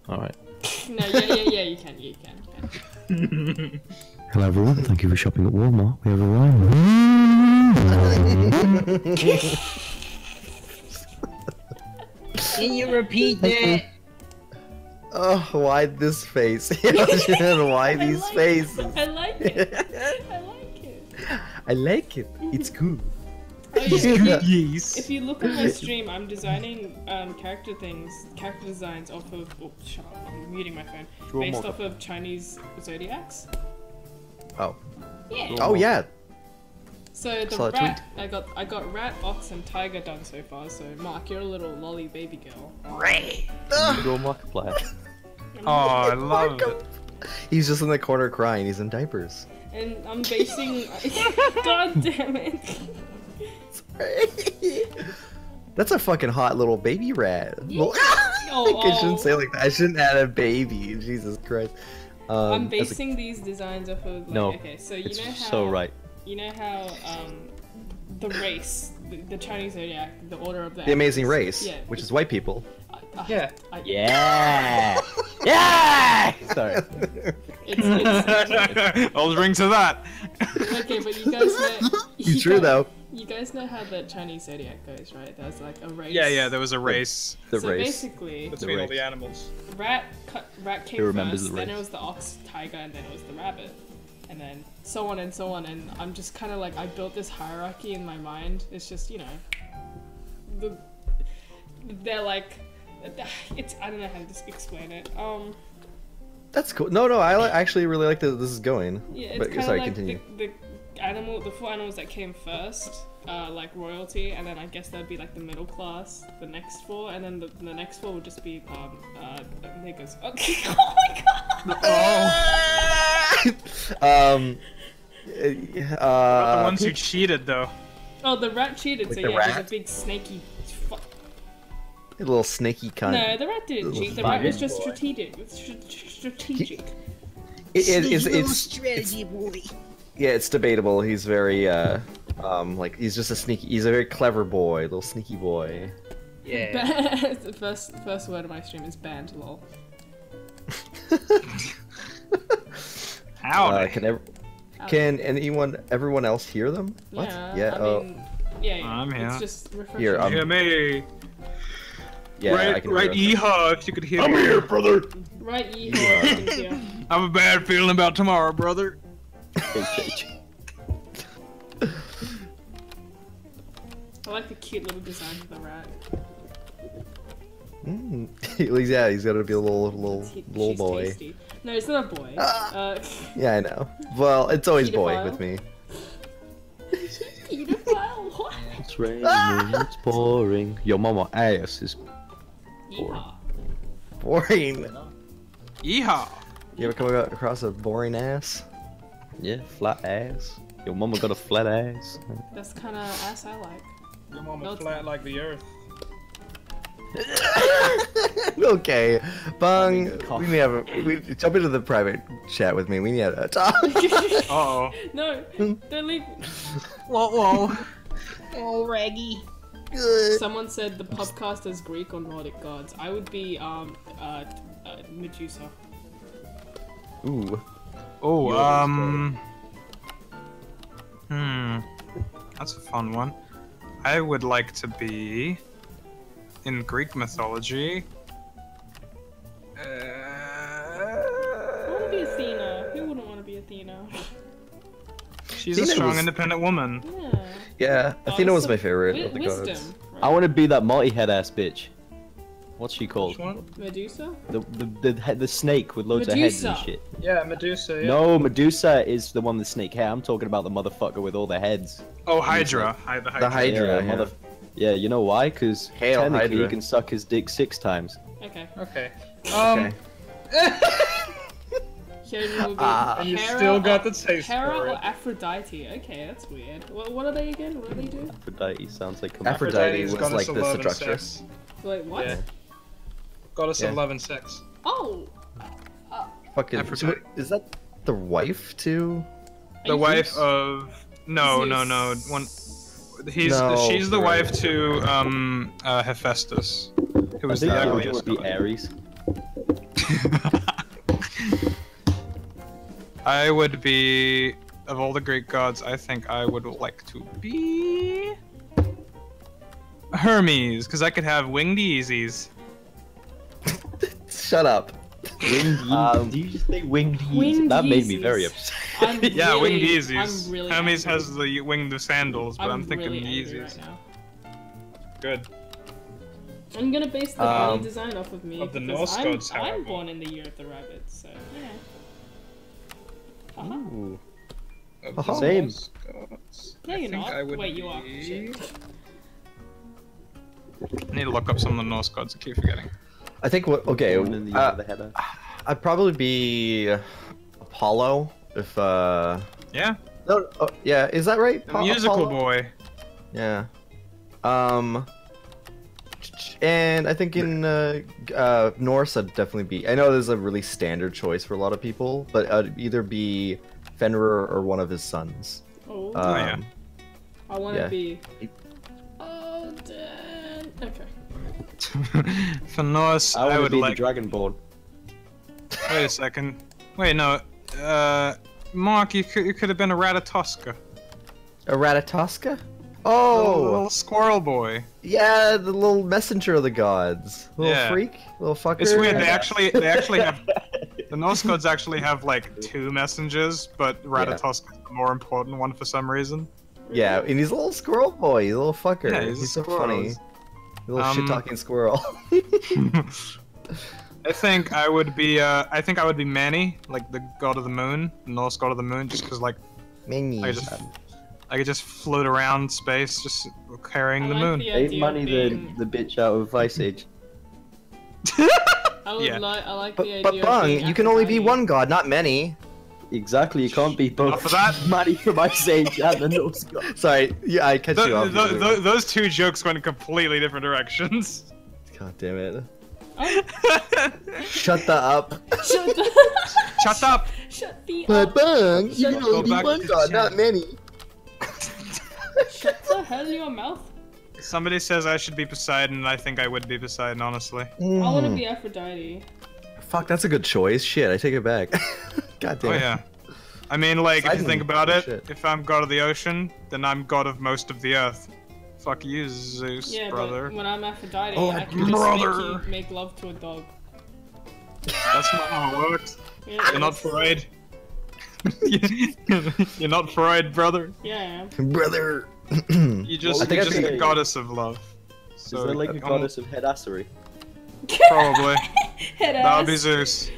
Alright. No, yeah, you can. Hello everyone, thank you for shopping at Walmart. We have arrived. Can you repeat that? Oh, why this face? Why these faces? I like it. I like it. It's cool. Oh, yeah, Yes. if you look at my stream, I'm designing character designs off of. Oh, shut up! I'm muting my phone. Based off of Chinese zodiacs. Oh. Yeah. Oh yeah. So the rat, I got rat, ox, and tiger done so far. So Mark, you're a little lolly baby girl. Go Markiplier. Oh, I love it. He's just in the corner crying. He's in diapers. And I'm basing. God damn it. That's a fucking hot little baby rat. Yeah. I shouldn't say it like that. I shouldn't add a baby. Jesus Christ. I'm basing these designs off of. Like, No, okay, so you it's know how. so right. You know how the race, the Chinese zodiac, the order of The Amazing Race, yeah, which is white people. Yeah. Yeah! Yeah! Sorry. I'll ring to that. Okay, but you guys know. It's true though. You guys know how the Chinese zodiac goes, right? There's like a race. Yeah, there was a race The so race. basically, between all the animals. rat came Who remembers first, the then race? it was the ox, tiger, and then it was the rabbit, and then so on and so on. And I'm just kind of like I built this hierarchy in my mind. It's just they're like it's I don't know how to just explain it. That's cool. No, I actually really like that this is going. Yeah, it's But kind of sorry, like continue. the four animals that came first, like royalty, and then I guess that'd be like the middle class, the next four, and then the next four would just be niggas. Okay. Oh my god. The ones who cheated, though. Oh, the rat cheated, Like so the yeah, he's rat? a big snaky. A little snaky cunt. No, the rat didn't cheat. The rat was just strategic. It's strategy boy. yeah, it's debatable. He's very like he's just a sneaky. He's a very clever boy, little sneaky boy. Yeah. The first word of my stream is banned. Lol. Howdy. Can everyone else hear them? What? Yeah. I Oh, mean, yeah. I'm here. It's just refreshing. Here, Hear me. yeah. I Right, can right, hear them. yeehaw, if you could hear I'm me. here, brother! Right, yeehaw. Yeah. I have a bad feeling about tomorrow, brother. I like the cute little design of the rat. Yeah, he's gotta be a little She's boy. Tasty. No, it's not a boy. Yeah, I know. Well, it's always boy Pedophile? with me. Pedophile. What? It's raining, it's pouring. Your mama ass is Yeehaw. Boring. Yeehaw. You ever come across a boring ass? yeah, flat ass. Your mama got a flat ass. That's kind of ass I like. Your mama's No, it's flat like the earth. Okay, Bung. cough. We jump into the private chat with me. We need to talk. Uh-oh. No, don't leave. Whoa. Oh, Raggy. Someone said the podcast is Greek or Nordic gods. I would be Medusa. Ooh. Oh, that's a fun one. I would like to be in Greek mythology. I want to be Athena. Who wouldn't want to be Athena? She's a Athena strong, was- independent woman. Yeah. Yeah, Athena was my favorite of the Wisdom. gods. Right? I want to be that multi-head ass bitch. What's she called? Which one? Medusa? The snake with loads of heads and Medusa. shit. Yeah, Medusa. Yeah. No, Medusa is the one with snake hair. I'm talking about the motherfucker with all the heads. Oh, Hydra. The The Hydra. Hydra. Yeah. Yeah, you know why? Because Hail technically Hydra. you can suck his dick 6 times. Okay. Okay. Okay. Hyojin will be And you Hera still got or- the taste Hera for or it. Aphrodite. Okay, that's weird. What are they again? What do they do? Aphrodite sounds like a Aphrodite is was goddess like of the love and seductress. sex. Wait, what? Yeah. Goddess Yeah. of love and sex. Oh! Fucking. Aphrodite. Is that the wife to? The wife Zeus? of no. One. No, She's the right. wife to Hephaestus, It was I the think it ugliest. would be Aries. I would be, of all the Greek gods, I think I would like to be Hermes, because I could have winged Yeezys. Shut up. Winged Yeezys. Do you just say winged Yeezys? Winged That made me Yeezys. very upset. I'm Yeah, really, winged Yeezys. I'm really Hermes angry. has the winged sandals, but I'm thinking really angry Yeezys. right now. Good. I'm gonna base the body design off of me of the because Norse gods, I'm however. born in the year of the rabbit, so yeah. Uh-huh. Ooh. Of Uh-huh. the Same. Norse gods, No, I you're think not. I would Wait, you are. be- Shit. I need to look up some of the Norse gods. I keep forgetting. I think what? Okay, Born in the year of the header. I'd probably be Apollo if Yeah, No, oh, yeah, is that right? the musical Apollo? boy. Yeah. And I think in Norse I'd definitely be. I know this is a really standard choice for a lot of people, but I'd either be Fenrir or one of his sons. Oh, yeah. I want to yeah. be. Oh, damn. Okay. For Norse, I I want to would be like. the Dragonborn. Wait a second. Wait, no. Mark, you could have been a Ratatoska. A Ratatoska? Oh, Oh, little squirrel boy. yeah, the little messenger of the gods. Little Yeah. freak, little fucker. It's weird. They actually have. The Norse gods actually have like 2 messengers, but Ratatoska is the more important one for some reason. Yeah, and he's a little squirrel boy, he's a little fucker. Yeah, he's a so squirrel. funny. Little Um, shit-talking squirrel. I think I would be. I think I would be Mani, like the god of the moon, the Norse god of the moon, just because like Mini. I could just float around space, just carrying I the like moon. the Ain't idea money of being... the bitch out of Vice Age. I would Yeah. I like But, the idea but of Bung, being you can only be Aphrodite. one god, not many. Exactly, you can't be both Enough of that. Manny from Ice Age and the Norse god. Sorry, yeah, I catch you off. Those 2 jokes went in completely different directions. God damn it. Oh, Shut the up. shut the... Shut up! Shut the But up. Bung, you Shut can Go only be back one to god, chat. not many. Shut the hell your mouth. Somebody says I should be Poseidon, and I think I would be Poseidon, honestly. I want to Mm. be Aphrodite. Fuck, that's a good choice. Shit, I take it back. God damn Oh it. yeah. I mean, like, if you Poseidon, think about oh, it, shit. if I'm god of the ocean, then I'm god of most of the earth. Fuck you, Zeus, Yeah, brother. but when I'm Aphrodite, Oh, I can just brother. make love to a dog. That's not how it works. Yeah, You're not Freud. You're not Freud, brother. Yeah, I am. Brother. You're just, I think you're I just think- a goddess of love. Is So, there like a goddess of headassery? Probably. Head That would be ass. Zeus.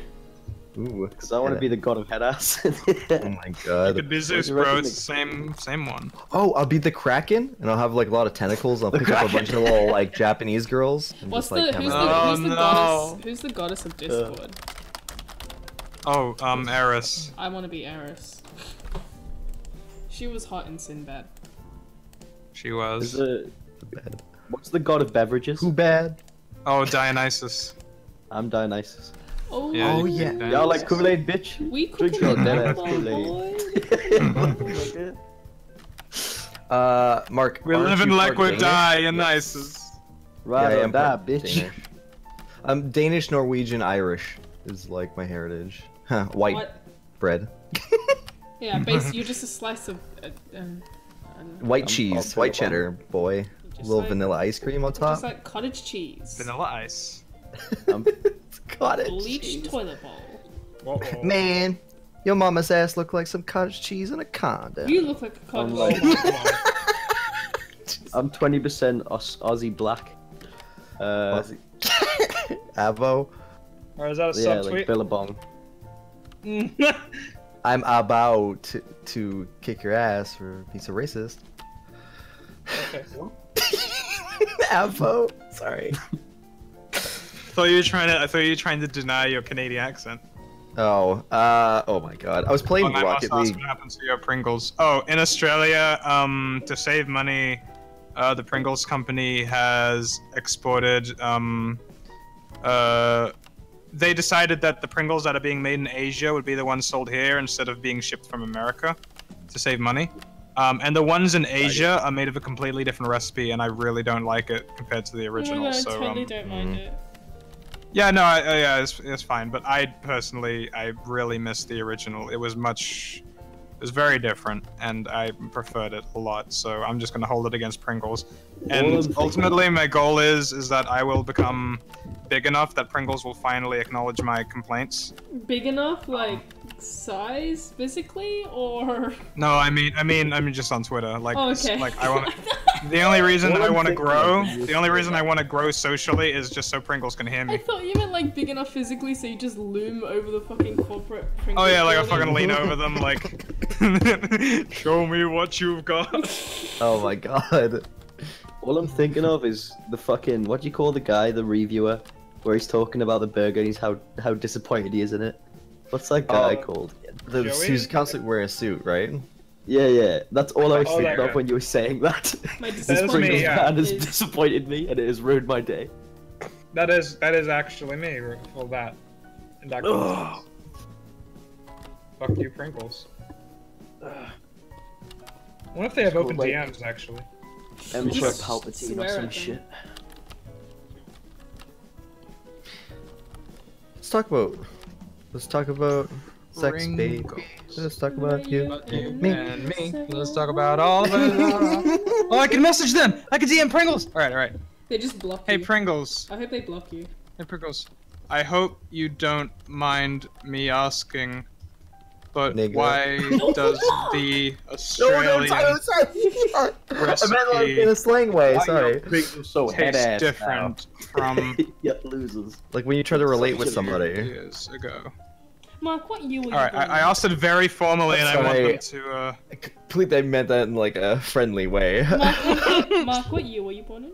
Ooh, Because I want to be the god of head ass. Oh my god. Could be Zeus, you bro. reckon It's the same one. Oh, I'll be the Kraken, and I'll have like a lot of tentacles. I'll pick up a bunch of little like Japanese girls. And What's just, like, the have who's a- the Oh, who's the no. goddess? Who's the goddess of Discord? Oh, Eris. I want to be Eris. She was hot in Sinbad. She Is was. it... What's the god of beverages? Who bad? Oh, Dionysus. I'm Dionysus. Oh, Yeah, Oh, you yeah. could be Y'all like Dionysus. Kool-Aid, bitch? we could Drink your dead ass boy. Kool-Aid. Mark. We aren't live in you like part we're Danish? Dionysus. Right I on am that, part bitch. Danish. Danish, Norwegian, Irish is like my heritage. Huh, white What? bread. Yeah, basically, you're just a slice of. White I'm cheese, all white for it, cheddar, boy. Just Little like- vanilla ice cream on top. Just like cottage cheese. Vanilla ice. Cottage Bleached cheese. toilet bowl. Uh-oh. Man, your mama's ass look like some cottage cheese and a condom. You look like a cottage like- cheese. I'm 20% Aussie black. Avo, Or is that a Yeah, subtweet? like Billabong. I'm about to kick your ass for being so racist. Okay. Avo, sorry. I thought you were trying to deny your Canadian accent. Oh, oh my god. I was playing I must Rocket ask League. what happened to your Pringles. Oh, in Australia, to save money, the Pringles company has exported. They decided that the Pringles that are being made in Asia would be the ones sold here instead of being shipped from America, to save money. And the ones in Asia are made of a completely different recipe, and I really don't like it compared to the original. Oh my god, so I totally don't mind it. yeah, no, yeah, it's fine. But I personally, I really miss the original. It was very different, and I preferred it a lot. So I'm just gonna hold it against Pringles. And ultimately, my goal is that I will become big enough that Pringles will finally acknowledge my complaints. Big enough, like size, physically, or? No, I mean just on Twitter. Like, Oh, okay. like I want. The only reason I want to grow, the only reason I want to grow socially is just so Pringles can hear I me. thought you meant like big enough physically, so you just loom over the fucking corporate Pringles. Oh yeah, like I building. fucking lean over them, like, show me what you've got. Oh my god. All I'm thinking of is the fucking, what do you call the guy, the reviewer, where he's talking about the burger and he's how disappointed he is in it. What's that guy called? He's constantly wearing a suit, right? Yeah. That's all I was Oh, thinking that of guy. when you were saying that. My This That's me, Pringles yeah. can has is- disappointed me and it has ruined my day. That is actually me for that. In that Ugh. case. Fuck you, Pringles. What if they have Cool, open like- DMs actually? Emperor Just Palpatine or swear some at them. shit. Let's talk about sex, baby. Pringles. Let's talk about you. You and me. Let's talk about all of it. Oh, I can message them. I can DM Pringles. All right. They just block Hey you. Pringles. I hope they block you. Hey Pringles. I hope you don't mind me asking, but Nigga. why does the Australian I meant like in a slang way, sorry. Pringles so head taste ass different from Yeah, losers. Like when you try to relate with somebody. years ago? Mark, what you were All right, you I asked it very formally, and I want Sorry. them to. I completely meant that in like a friendly way. Mark, what year were you born in?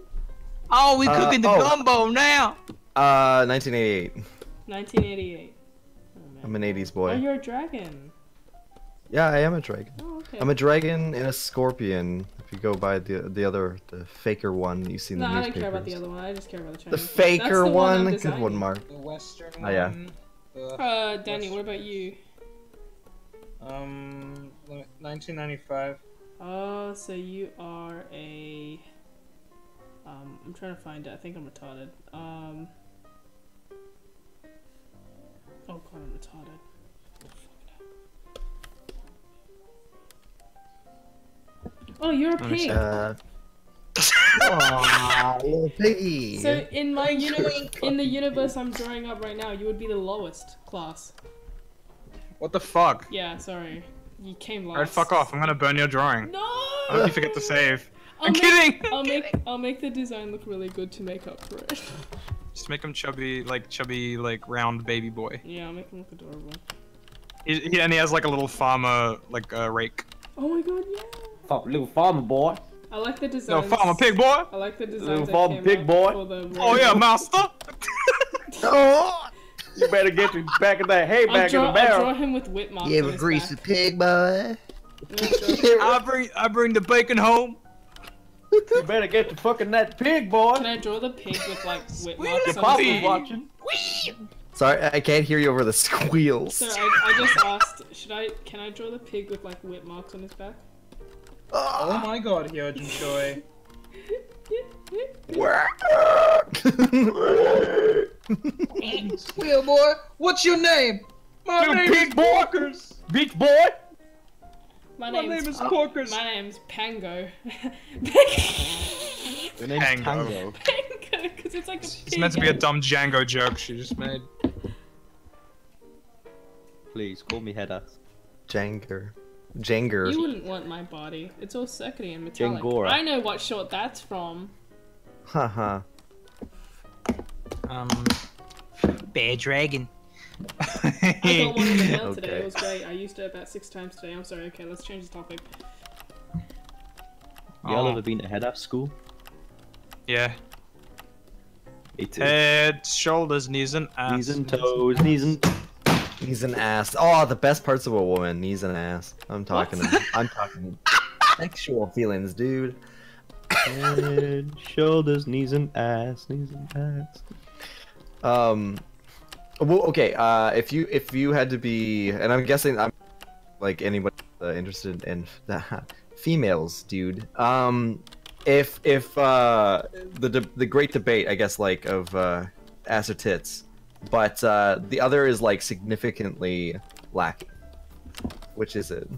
Oh, we cooking the gumbo now. 1988. 1988. Oh, man. I'm an 80s Oh, boy. you're a dragon. Yeah, I am a dragon. Oh, okay. I'm a dragon and a scorpion. If you go by the faker one you see in No, the I don't newspapers. care about the other one. I just care about the The Chinese. faker That's the one I'm one, good designing. one, Mark. The Western Oh, yeah. one. Danny, what about you? 1995. Oh, so you are a. I'm trying to find it. I think I'm retarded. Oh god, I'm retarded. Oh, you're a pig. Aw, little piggy. So in my in the universe I'm drawing up right now, you would be the lowest class. What the fuck? Yeah, sorry. You came last. Alright, fuck off. I'm gonna burn your drawing. No! I hope you forget to save. I'll I'm make- kidding! I'll make the design look really good to make up for it. Just make him chubby, like round baby boy. Yeah, I'll make him look adorable. And he has like a little farmer, like rake. Oh my god, yeah! Little farmer boy. I like the No, designs. farmer pig boy. I like the designs Little that farmer came pig up boy. for the Oh yeah, master. You better get your back in that hay back in the I'll barrel. draw him with whip marks You on ever his grease a back. pig, boy? I bring the bacon home. You better get to fucking that pig, boy. Can I draw the pig with like whip Your marks Your on papa's his back? watching. Sorry, I can't hear you over the squeals. So I just asked, can I draw the pig with like whip marks on his back? Oh my god, Hyojin Choi. Squeal boy, what's your name? My Little name pig is boy. Porkers. Beach boy. My My name's name is Porkers. My name's Pango. Your name's Tango. Tango. Pango, because it's like a pig. It's meant to be a dumb Django joke she just made. Please call me head ass. Janger. You wouldn't want my body. It's all circuity and metallic. Jangora. I know what short that's from. Haha. Bear dragon. I got one in the mail today. Okay. It was great. I used it about 6 times today. I'm sorry. Okay, let's change the topic. Y'all Oh. ever been to head ass school? Yeah. Me too. Head, shoulders, knees, and ass. Knees and toes, knees and. Knees and ass. Oh, the best parts of a woman. Knees and ass. I'm talking. I'm talking. Sexual feelings, dude. Head, shoulders, knees and ass, knees and ass. Well, okay. If you had to be, and I'm guessing I'm like anybody interested in females, dude. If the great debate, I guess, like of ass or tits, but the other is like significantly lacking. Which is it?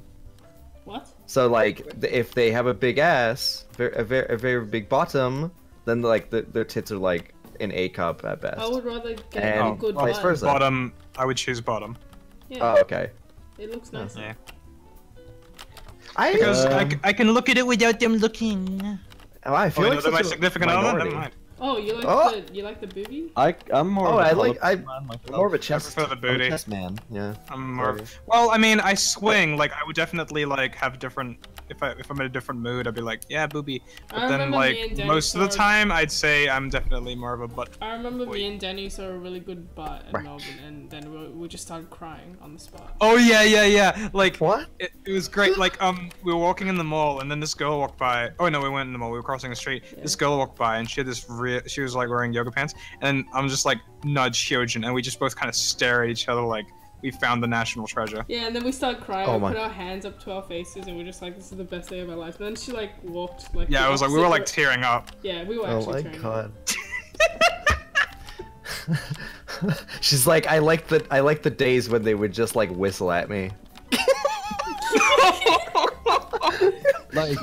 What? So like, if they have a big ass, a very big bottom, then like their tits are like an A cup at best. I would rather get And a good vice butt. versa. Bottom. I would choose bottom. Yeah, Oh, okay. it looks nice. Yeah. Because I can look at it without them looking. I feel Oh, like they're my such a significant other. minority. Never mind. Oh, you like Oh. the booby? I'm more. Oh, of a I like color I'm man myself. more of a I chest. prefer the I'm a booty. chest man. Yeah. I'm more. Sorry. Well, I mean, I swing. Like, I would definitely like have different. If I'm in a different mood, I'd be like, yeah, booby. I But then, remember me and like, Danny most of the saw- time, I'd say I'm definitely more of a butt. I remember Wait. me and Danny saw a really good butt in Right. Melbourne, and then we just started crying on the spot. Oh yeah. Like, What? it was great. Like, we were walking in the mall, and then this girl walked by. Oh no, we went in the mall. We were crossing the street. Yeah. This girl walked by, and she had this she was like wearing yoga pants, and I'm just like nudge Hyojin, and we just both kind of stare at each other like we found the national treasure. Yeah, and then we started crying. Oh we my- put our hands up to our faces, and we're just like, "This is the best day of our lives." But then she like walked like. Yeah, the it was like we were like opposite tearing up. yeah, we were Oh actually my tearing up. god. She's like, I like the days when they would just like whistle at me. Like,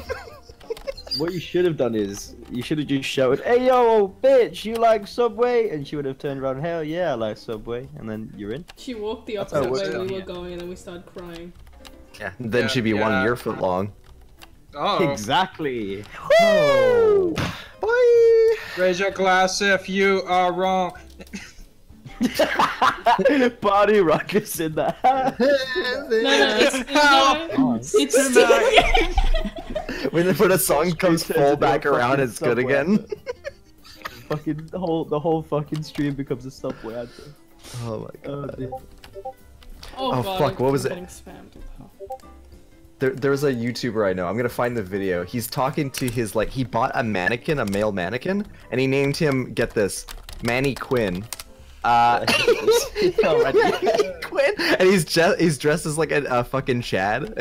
what you should have done is you should have just shouted, "Hey yo, bitch, you like Subway?" And she would have turned around, "Hell yeah, I like Subway," and then you're in. She walked the That's how it opposite works way we down were going, and then we started crying. Yeah. Then Yeah, she'd be 1 yeah. year foot long. Oh, Exactly. Oh. Bye. raise your glass if you are wrong. Body rockets in the house. No, it's When the song comes turns full into a back around, fucking it's good Subway again. anthem. Fucking the whole fucking stream becomes a Subway anthem. Oh my Oh, god. dear. Oh, fuck, I'm what was it? getting spammed. There's a YouTuber I know. I'm gonna find the video. He's talking to his like he bought a mannequin, a male mannequin, and he named him, get this, Manny Quinn. Quinn, and he's dressed as like a fucking Chad,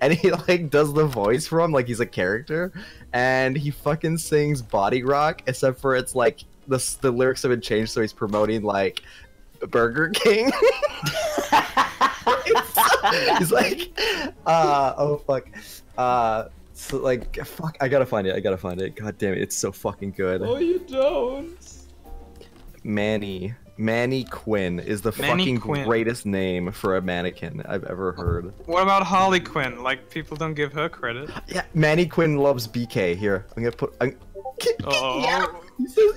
and he like does the voice for him like he's a character, and he fucking sings Body Rock, except for it's like the lyrics have been changed, so he's promoting like Burger King. He's like, oh fuck, so like fuck, I gotta find it. God damn it, it's so fucking good. Oh, you don't. Manny Quinn is the Manny fucking Quinn. greatest name for a mannequin I've ever heard. What about Harley Quinn? Like, people don't give her credit. Yeah, Manny Quinn loves BK. Here, I'm gonna put. Oh. Yeah, he says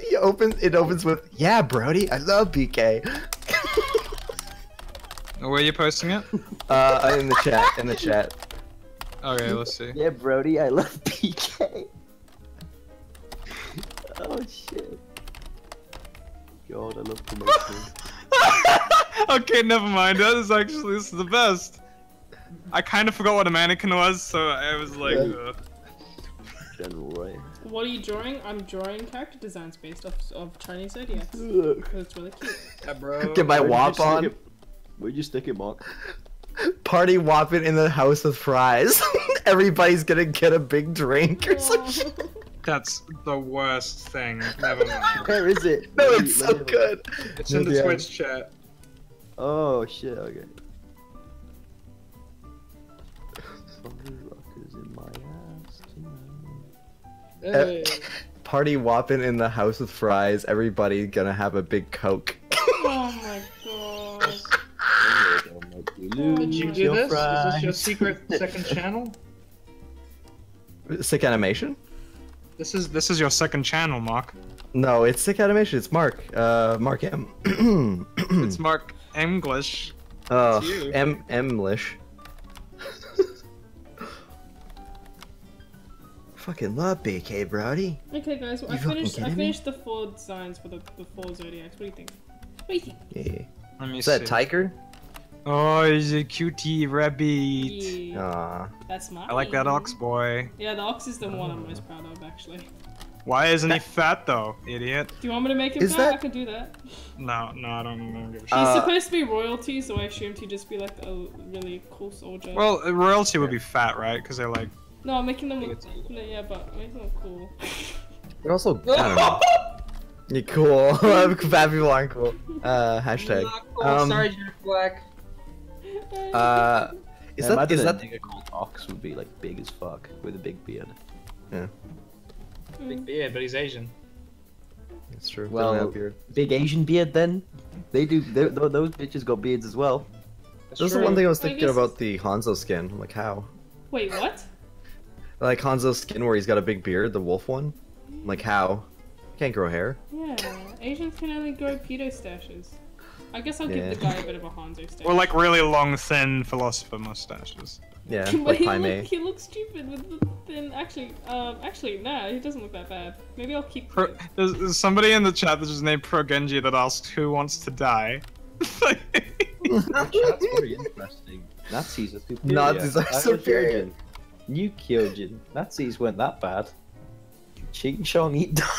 it opens with, "Yeah, Brody, I love BK." Where are you posting it? In the chat. Okay, let's see. Yeah, Brody, I love PK. Oh shit. God, I love promotion. Okay, never mind. This is the best. I kind of forgot what a mannequin was, so I was like, General, right? What are you drawing? I'm drawing character designs based off of Chinese zodiacs. Ugh. Because it's really cute. Yeah, bro. Get my Where'd you wop stick on. it? Where'd you stick it, Mark? Party whopping in the house with fries. Everybody's gonna get a big drink or some shit. that's the worst thing. Never mind. Where is it? No, Let me- it's let so me have a- good. It's in the Yeah. Twitch chat. Oh shit, okay. Body rockers in my ass tonight. Hey. Party whopping in the house with fries. Everybody gonna have a big Coke. Oh my god. Did you do this? Is this your secret second channel? Sick animation? This is your second channel, Mark. No, it's sick animation. It's Mark. Mark M. It's Mark English. Oh, It's you. M-lish. Fucking love BK, Brody. Okay, guys, I fucking finished kidding me? the 4 designs for the 4 zodiacs. What do you think? What do you think? Yeah. Let me Is see. that Tiger? Oh, he's a cutie rabbit. Yeah, Aw. that's mine. I like that ox boy. Yeah, the ox is the one I'm most proud of, actually. Why isn't he fat though, idiot? Do you want me to make him Is fat? I that- can do that. No, I don't give a shit. He's supposed to be royalty, so I assumed he'd just be like a really cool soldier. Well, royalty would be fat, right? Because they're like No, I'm making them. think it's evil. No, yeah, but I'm making them cool. They're also, I don't know. You're cool. Bad people aren't cool. Hashtag. Not cool, Sergeant Black. Is Imagine that a nigga called Ox would be like big as fuck with a big beard. Big beard, but he's Asian. It's true. Well, Doesn't have beard. big Asian beard then? They do. Those bitches got beards as well. That's This is the true. one thing I was I thinking guess- about the Hanzo skin. I'm like, how? Wait, what? Like Hanzo's skin where he's got a big beard, the wolf one. I'm like, how? Can't grow hair. Yeah, Asians can only grow pedo stashes. I guess I'll give the guy a bit of a Hanzo stash. Or like really long, thin philosopher mustaches. Yeah, But like he Jaime. looks stupid with the thin. Actually, nah, he doesn't look that bad. Maybe I'll keep. There's somebody in the chat that's just named Progenji that asked who wants to die. That's very interesting. Nazis are superior. Nazis are I was superior. Hyojin. You Hyojin. Nazis weren't that bad. Ching Chong eat dog.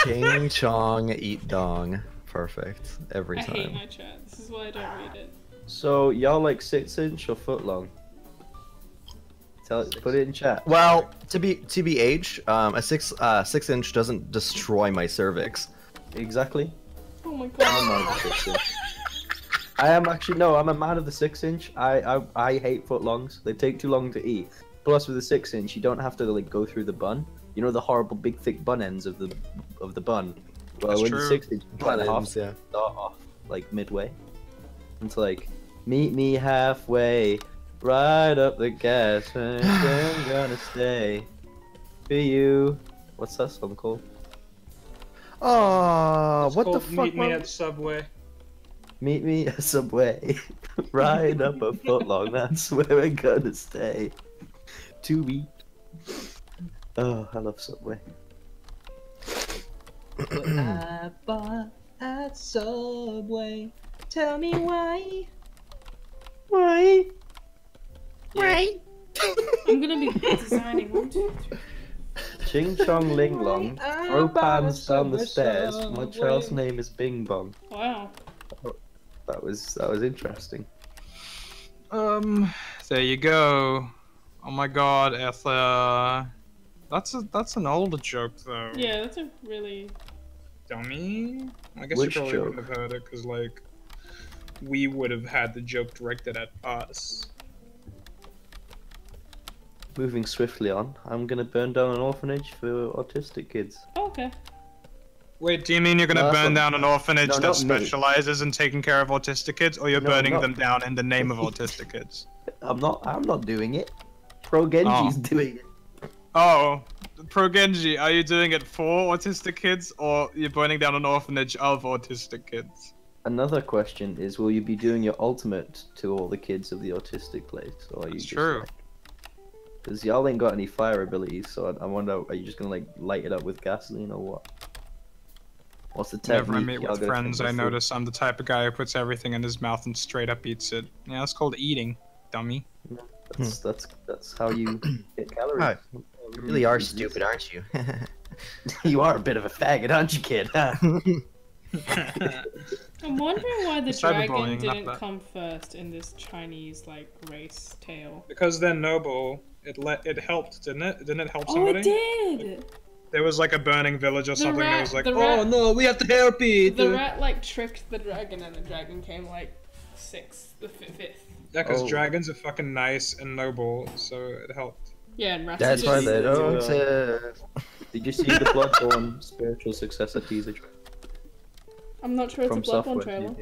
Ching Chong eat dong. Perfect. Every I hate time. my chat. This is why I don't read it. So y'all like 6-inch or foot long? Put it in chat. Well, to be TBH, a 6-inch doesn't destroy my cervix. Exactly. Oh my I'm a god. man of the 6-inch. I am actually no. I'm a man of the 6-inch. I hate foot longs. They take too long to eat. Plus, with a 6-inch, you don't have to like go through the bun. You know the horrible big thick bun ends of the bun. Well, That's with true. the 6-inch, you Bun cut half, ends, yeah. start off like midway. It's like meet me halfway, ride up the gas, and I'm gonna stay for you. What's that song called? Oh, It's what the called fuck? Meet me man? at Subway. Meet me at Subway, ride up a foot long. That's where we're gonna stay. To eat. Oh, I love Subway. I bought at Subway. Tell me why. Why? Right. I'm gonna be designing 1, 2, 3. Ching Chong Ling Long, throw pans down the stairs. My Subway. child's name is Bing Bong. Wow. That was interesting. There you go. Oh my god, Ether. That's an older joke though. Yeah, that's a really. Dummy. I guess Which you probably joke? wouldn't have heard it because like we would have had the joke directed at us. Moving swiftly on, I'm gonna burn down an orphanage for autistic kids. Oh, okay. Wait, Do you mean you're gonna No, that's burn not- down an orphanage No, that not me. specializes in taking care of autistic kids, or you're No, burning not- them down in the name of autistic kids? I'm not doing it. Pro Genji's doing it. Oh, Progenji, are you doing it for autistic kids, or you're burning down an orphanage of autistic kids? Another question is, will you be doing your ultimate to all the kids of the autistic place, or are you That's just true. Because y'all ain't got any fire abilities, so I wonder, are you just gonna like light it up with gasoline or what? What's the technique? Whenever I meet y'all with gonna friends, think I this notice I'm the type of guy who puts everything in his mouth and straight up eats it. Yeah, that's called eating, dummy. is? That's how you get calories. Right. You really are stupid, aren't you? You are a bit of a faggot, aren't you, kid? Huh? I'm wondering why the It's dragon cyberbullying, not didn't that. come first in this Chinese like race tale. because they're noble. It helped, didn't it? Didn't it help Oh, somebody? it did. There was like a burning village or something that was like, the oh rat- no, we have to help it. The rat like tricked the dragon, and the dragon came like fifth. Yeah, because Oh. dragons are fucking nice and noble, so it helped. Yeah, and rats. That's are why just- they don't don't exist. Did you see the Bloodborne spiritual successor teaser I'm not sure it's from a Bloodborne Software? trailer.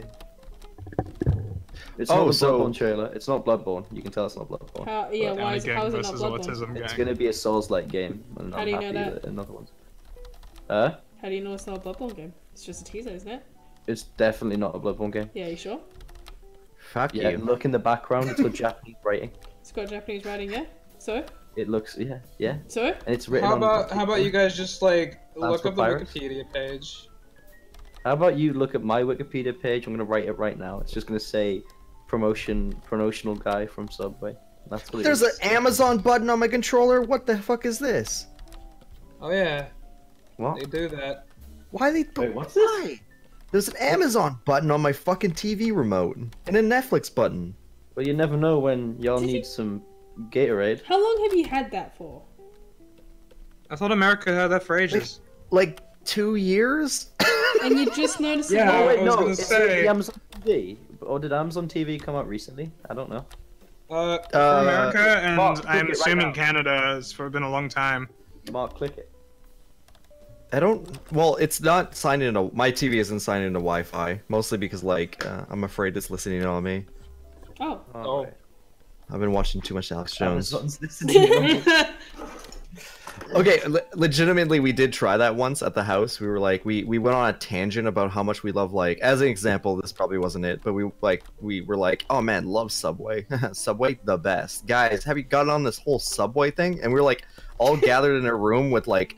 It's Oh, not a so- Bloodborne trailer. It's not Bloodborne. You can tell it's not Bloodborne. Yeah, Anime how is gang it not versus Bloodborne? autism It's gang. gonna be a Souls-like game, and How I'm do you happy know that? another one's. Huh? How do you know it's not a Bloodborne game? It's just a teaser, isn't it? It's definitely not a Bloodborne game. Yeah, you sure? Fuck Yeah, you. look in the background. It's got Japanese writing. It's got Japanese writing, yeah? So? It looks, yeah, So? and it's written How on. about you guys just like look for up the pirates? Wikipedia page? How about you look at my Wikipedia page? I'm gonna write it right now. It's just gonna say promotional guy from Subway. That's what it There's an is. Amazon button on my controller. What the fuck is this? Oh yeah, What? they do that. Why they? Wait, what's this? Why? There's an Amazon button on my fucking TV remote and a Netflix button. Well, you never know when y'all Did need you- some Gatorade. How long have you had that for? I thought America had that for ages. Like 2 years? And you just noticed it Yeah, now? Oh wait, I was no, gonna it's say- the Amazon TV. Or did Amazon TV come out recently? I don't know. For America, and Mark, click I'm it right assuming now. Canada, it's been a long time. Mark, click it. I don't. Well, it's not signed into. My TV isn't signed into Wi-Fi, mostly because like I'm afraid it's listening on me. Oh. Oh. I've been watching too much Alex Jones. Amazon's listening. Okay, legitimately, we did try that once at the house. We were like, we went on a tangent about how much we love, like, as an example, this probably wasn't it, but we were like, oh man, love Subway. Subway, the best. Guys, have you gotten on this whole Subway thing? And we were like, all gathered in a room with like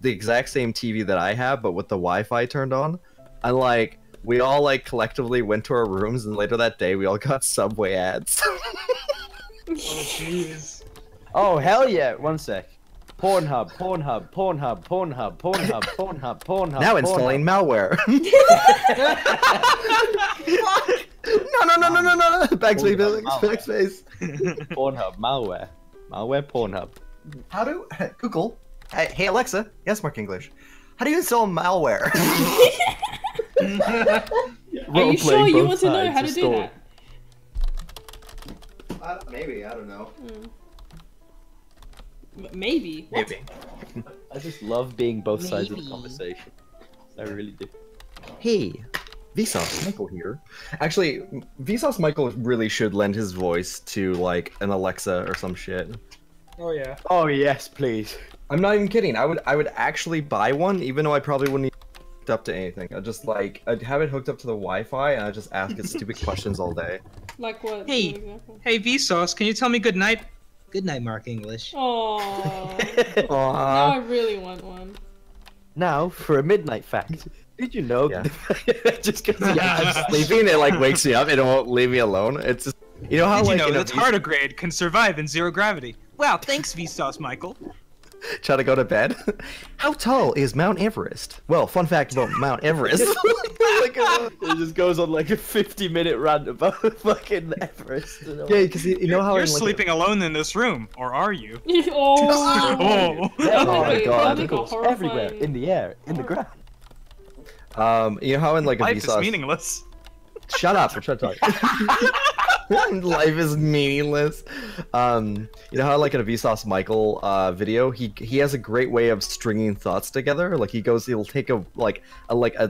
the exact same TV that I have, but with the Wi-Fi turned on. And like, we all like collectively went to our rooms, and later that day, we all got Subway ads. Oh jeez. Oh hell yeah! One sec. Pornhub, Pornhub, Pornhub, Pornhub, Pornhub, Pornhub, Pornhub. Now installing malware. No. Backspace. Pornhub, malware, Pornhub. How do Google? Hey Alexa. Yes, Mark English. How do you install malware? Are you sure you want to know how to do that? Maybe, I don't know. Maybe. What? Maybe. I just love being both sides of the conversation. I really do. Hey, Vsauce Michael here. Actually, Vsauce Michael really should lend his voice to like an Alexa or some shit. Oh yeah. Oh yes, please. I'm not even kidding. I would actually buy one, even though I probably wouldn't even hooked up to anything. I'd have it hooked up to the Wi-Fi, and I'd just ask it stupid questions all day. Like what? Hey. Give me an example. Hey, Vsauce, can you tell me good night? Good night, Mark English. Aww. Now I really want one. Now for a midnight fact. Did you know? Yeah. Just because I'm sleeping, it like wakes me up, and it won't leave me alone. It's just, you know how Did you like know in a that tardigrade can survive in zero gravity? Wow, thanks, Vsauce Michael. try to go to bed. How tall is Mount Everest? Well, fun fact about Mount Everest. it just goes on like a 50-minute rant about fucking Everest. Yeah, because you know how You're in, like, sleeping alone in this room, or are you? Oh. Oh. That Oh would my be- god, that'd make a horrifying- everywhere, in the air, in the ground. you know how in like a Life is Vsauce. meaningless. Shut up! I'm trying to talk. Life is meaningless. You know how like in a Vsauce Michael video, he has a great way of stringing thoughts together. Like he'll take a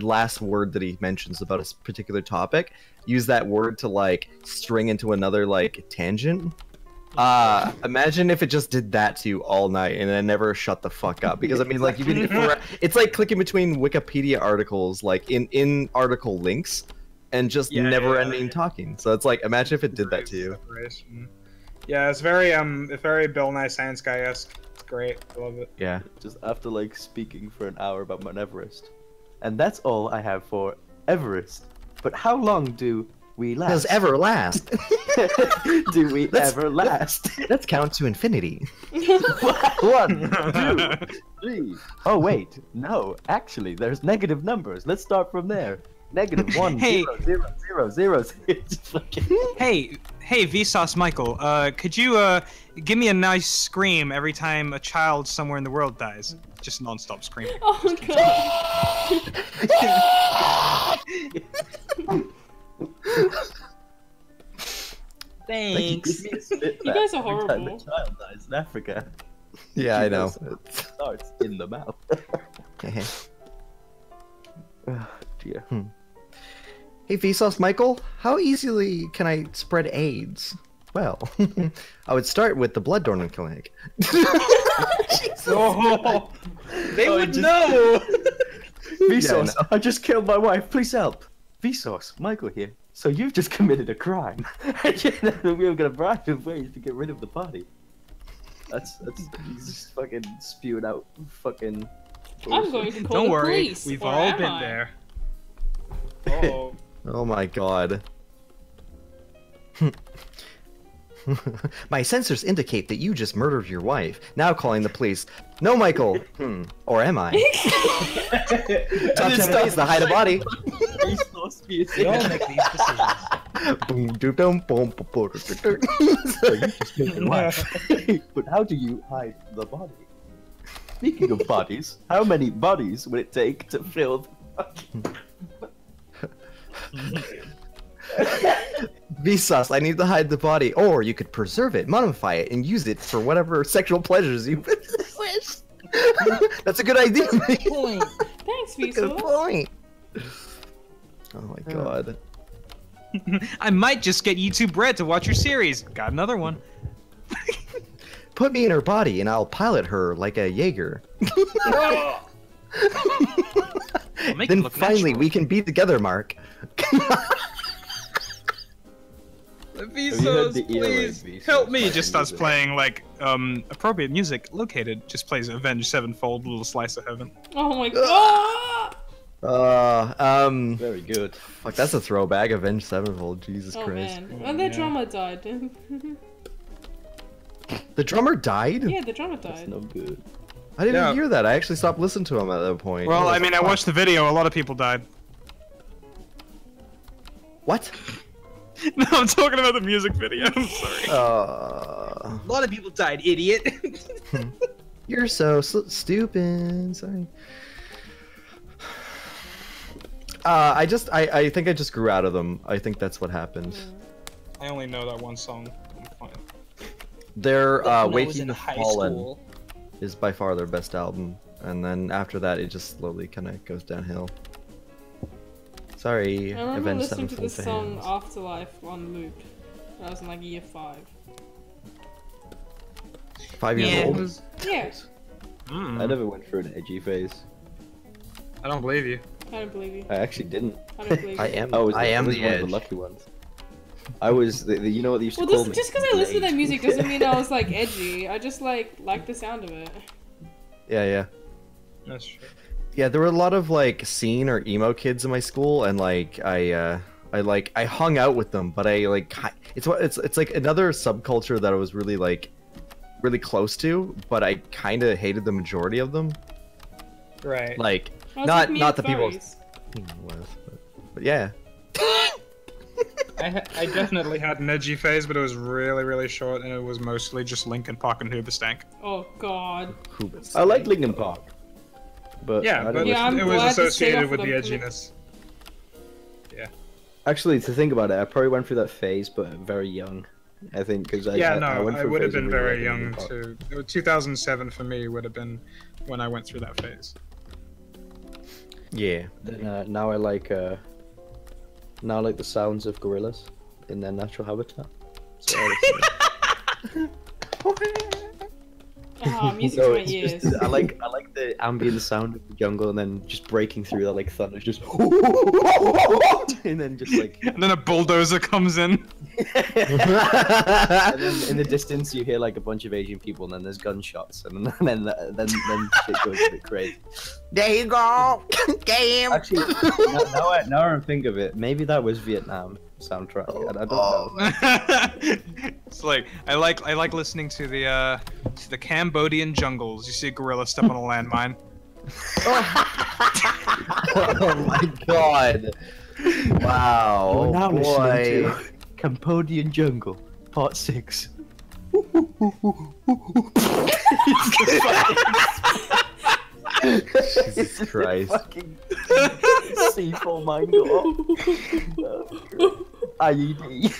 last word that he mentions about a particular topic, use that word to like string into another like tangent. Imagine if it just did that to you all night and then never shut the fuck up. Because I mean, like you can, it's like clicking between Wikipedia articles, like in article links, and just never-ending talking. So it's like, imagine if it did that to you. Yeah, it's very Bill Nye Science Guy-esque. It's great. I love it. Yeah. Just after like speaking for an hour about Mount Everest. And that's all I have for Everest. But how long do we last? Does ever last? Do we ever last? Let's count to infinity. 1, 2, 3. Oh wait, no. Actually, there's negative numbers. Let's start from there. -1, Hey. 0, 0, 0, 0. Just fucking- Hey, Vsauce Michael, could you give me a nice scream every time a child somewhere in the world dies? Just non-stop screaming. Oh god. Thanks. Give me a spit You back guys are every time horrible. a child dies in Africa. Yeah, I know. It starts in the mouth. Oh, dear. Hey, Vsauce Michael, how easily can I spread AIDS? Well, I would start with the blood donor clinic. Oh, they Oh, would just- know. Vsauce, Yeah, I just killed my wife. Please help. Vsauce, Michael here. So you've just committed a crime. We were gonna bribe him ways to get rid of the body. That's he's just fucking spewing out fucking. I'm going to call Don't the worry, police. we've or all am been I? there. Oh, Oh my god. My sensors indicate that you just murdered your wife. Now calling the police. No, Michael. Or am I? Top 10 ways to hide a body. Vsauce being We all make these decisions. Boom, doom, boom, boom, boom, boom. So you just make a laugh. But how do you hide the body? Speaking of bodies, how many bodies would it take to fill the fucking... Vsauce, I need to hide the body, or you could preserve it, mummify it, and use it for whatever sexual pleasures you wish. That's a good idea. Point. Thanks, Good Vsauce. point. Oh my god. I might just get YouTube Bread to watch your series. Got another one. Put me in her body, and I'll pilot her like a Jaeger. I'll make it Then look finally, natural. we can be together, Mark. Vsauce, the please earworm, Vsauce? help me. He just starts playing like appropriate music. Located, just plays Avenged Sevenfold, Little Slice of Heaven. Oh my god! Very good. Fuck, that's a throwback. Avenged Sevenfold, Jesus Oh Christ. man. And the drummer died. The drummer died? Yeah, the drummer That's died. no good. I didn't Yeah. hear that. I actually stopped listening to him at that point. Well, What I the mean, I fuck? watched the video. A lot of people died. What? No, I'm talking about the music video. I'm sorry. A lot of people died, idiot. You're so stupid. Sorry. I think I just grew out of them. I think that's what happened. I only know that one song. I'm fine. Their When I was Waking in the high Fallen school. is by far their best album, and then after that it just slowly kind of goes downhill. Sorry, I remember Avenged listening to Sevenfold this song fans. Afterlife on loop. I was in like year 5. 5 years Yeah. old. Yeah, Mm. I never went through an edgy phase. I don't believe you. I don't believe you. I actually didn't. I don't believe you. I am. I was, I am was the one edge. of the lucky ones. I was, you know what they used Well, to call me? just because I listen to Blade. that music doesn't mean I was like edgy. I just like the sound of it. Yeah. That's true. Yeah, there were a lot of like scene or emo kids in my school, and like I hung out with them, but I like it's like another subculture that I was really close to, but I kind of hated the majority of them. Right. Like Well, it's not like me not the with people. furries. But yeah. I definitely had an edgy phase, but it was really short, and it was mostly just Linkin Park and Hoobastank. Oh god. I like Linkin Park. But I Yeah, don't but Yeah, I'm it was glad to stay associated off with of the them. edginess. Actually, to think about it, I probably went through that phase, but very young. I think because I went I through a would have phase of been really very liking young Linkin Park. too. It was 2007 for me would have been when I went through that phase. Yeah. Then now I like the sounds of gorillas in their natural habitat. So I listen Ah, music No, to my it's ears. just, I like the ambient sound of the jungle, and then just breaking through that like thunder, just and then just like And then a bulldozer comes in. and then in the distance you hear like a bunch of Asian people, and then there's gunshots, and then shit goes a bit crazy. There you go. Game. Actually, now I think of it, maybe that was Vietnam soundtrack. I don't know. It's like I like listening to the Cambodian jungles. You see a gorilla step on a landmine. Oh my god. Wow. We're now boy. listening to Cambodian Jungle, Part 6. Jesus Christ. Fucking C4 mango. IED.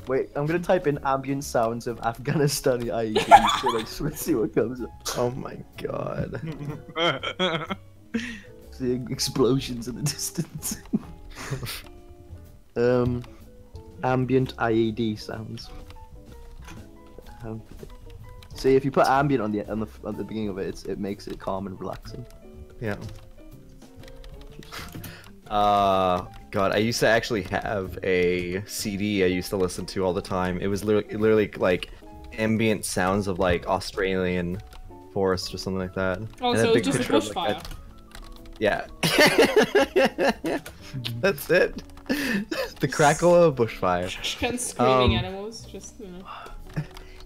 Wait, I'm gonna type in ambient sounds of Afghanistani IED so let's see what comes up. Oh my god. Seeing explosions in the distance. Ambient IED sounds. See, if you put ambient on the beginning of it, it makes it calm and relaxing. Yeah. God, I used to actually have a CD I used to listen to all the time. It was literally like ambient sounds of like Australian forest or something like that. Oh, And so a it was big just a picture of, like, bushfire. Yeah. That's it. The crackle of bushfire. And screaming Um, animals, just,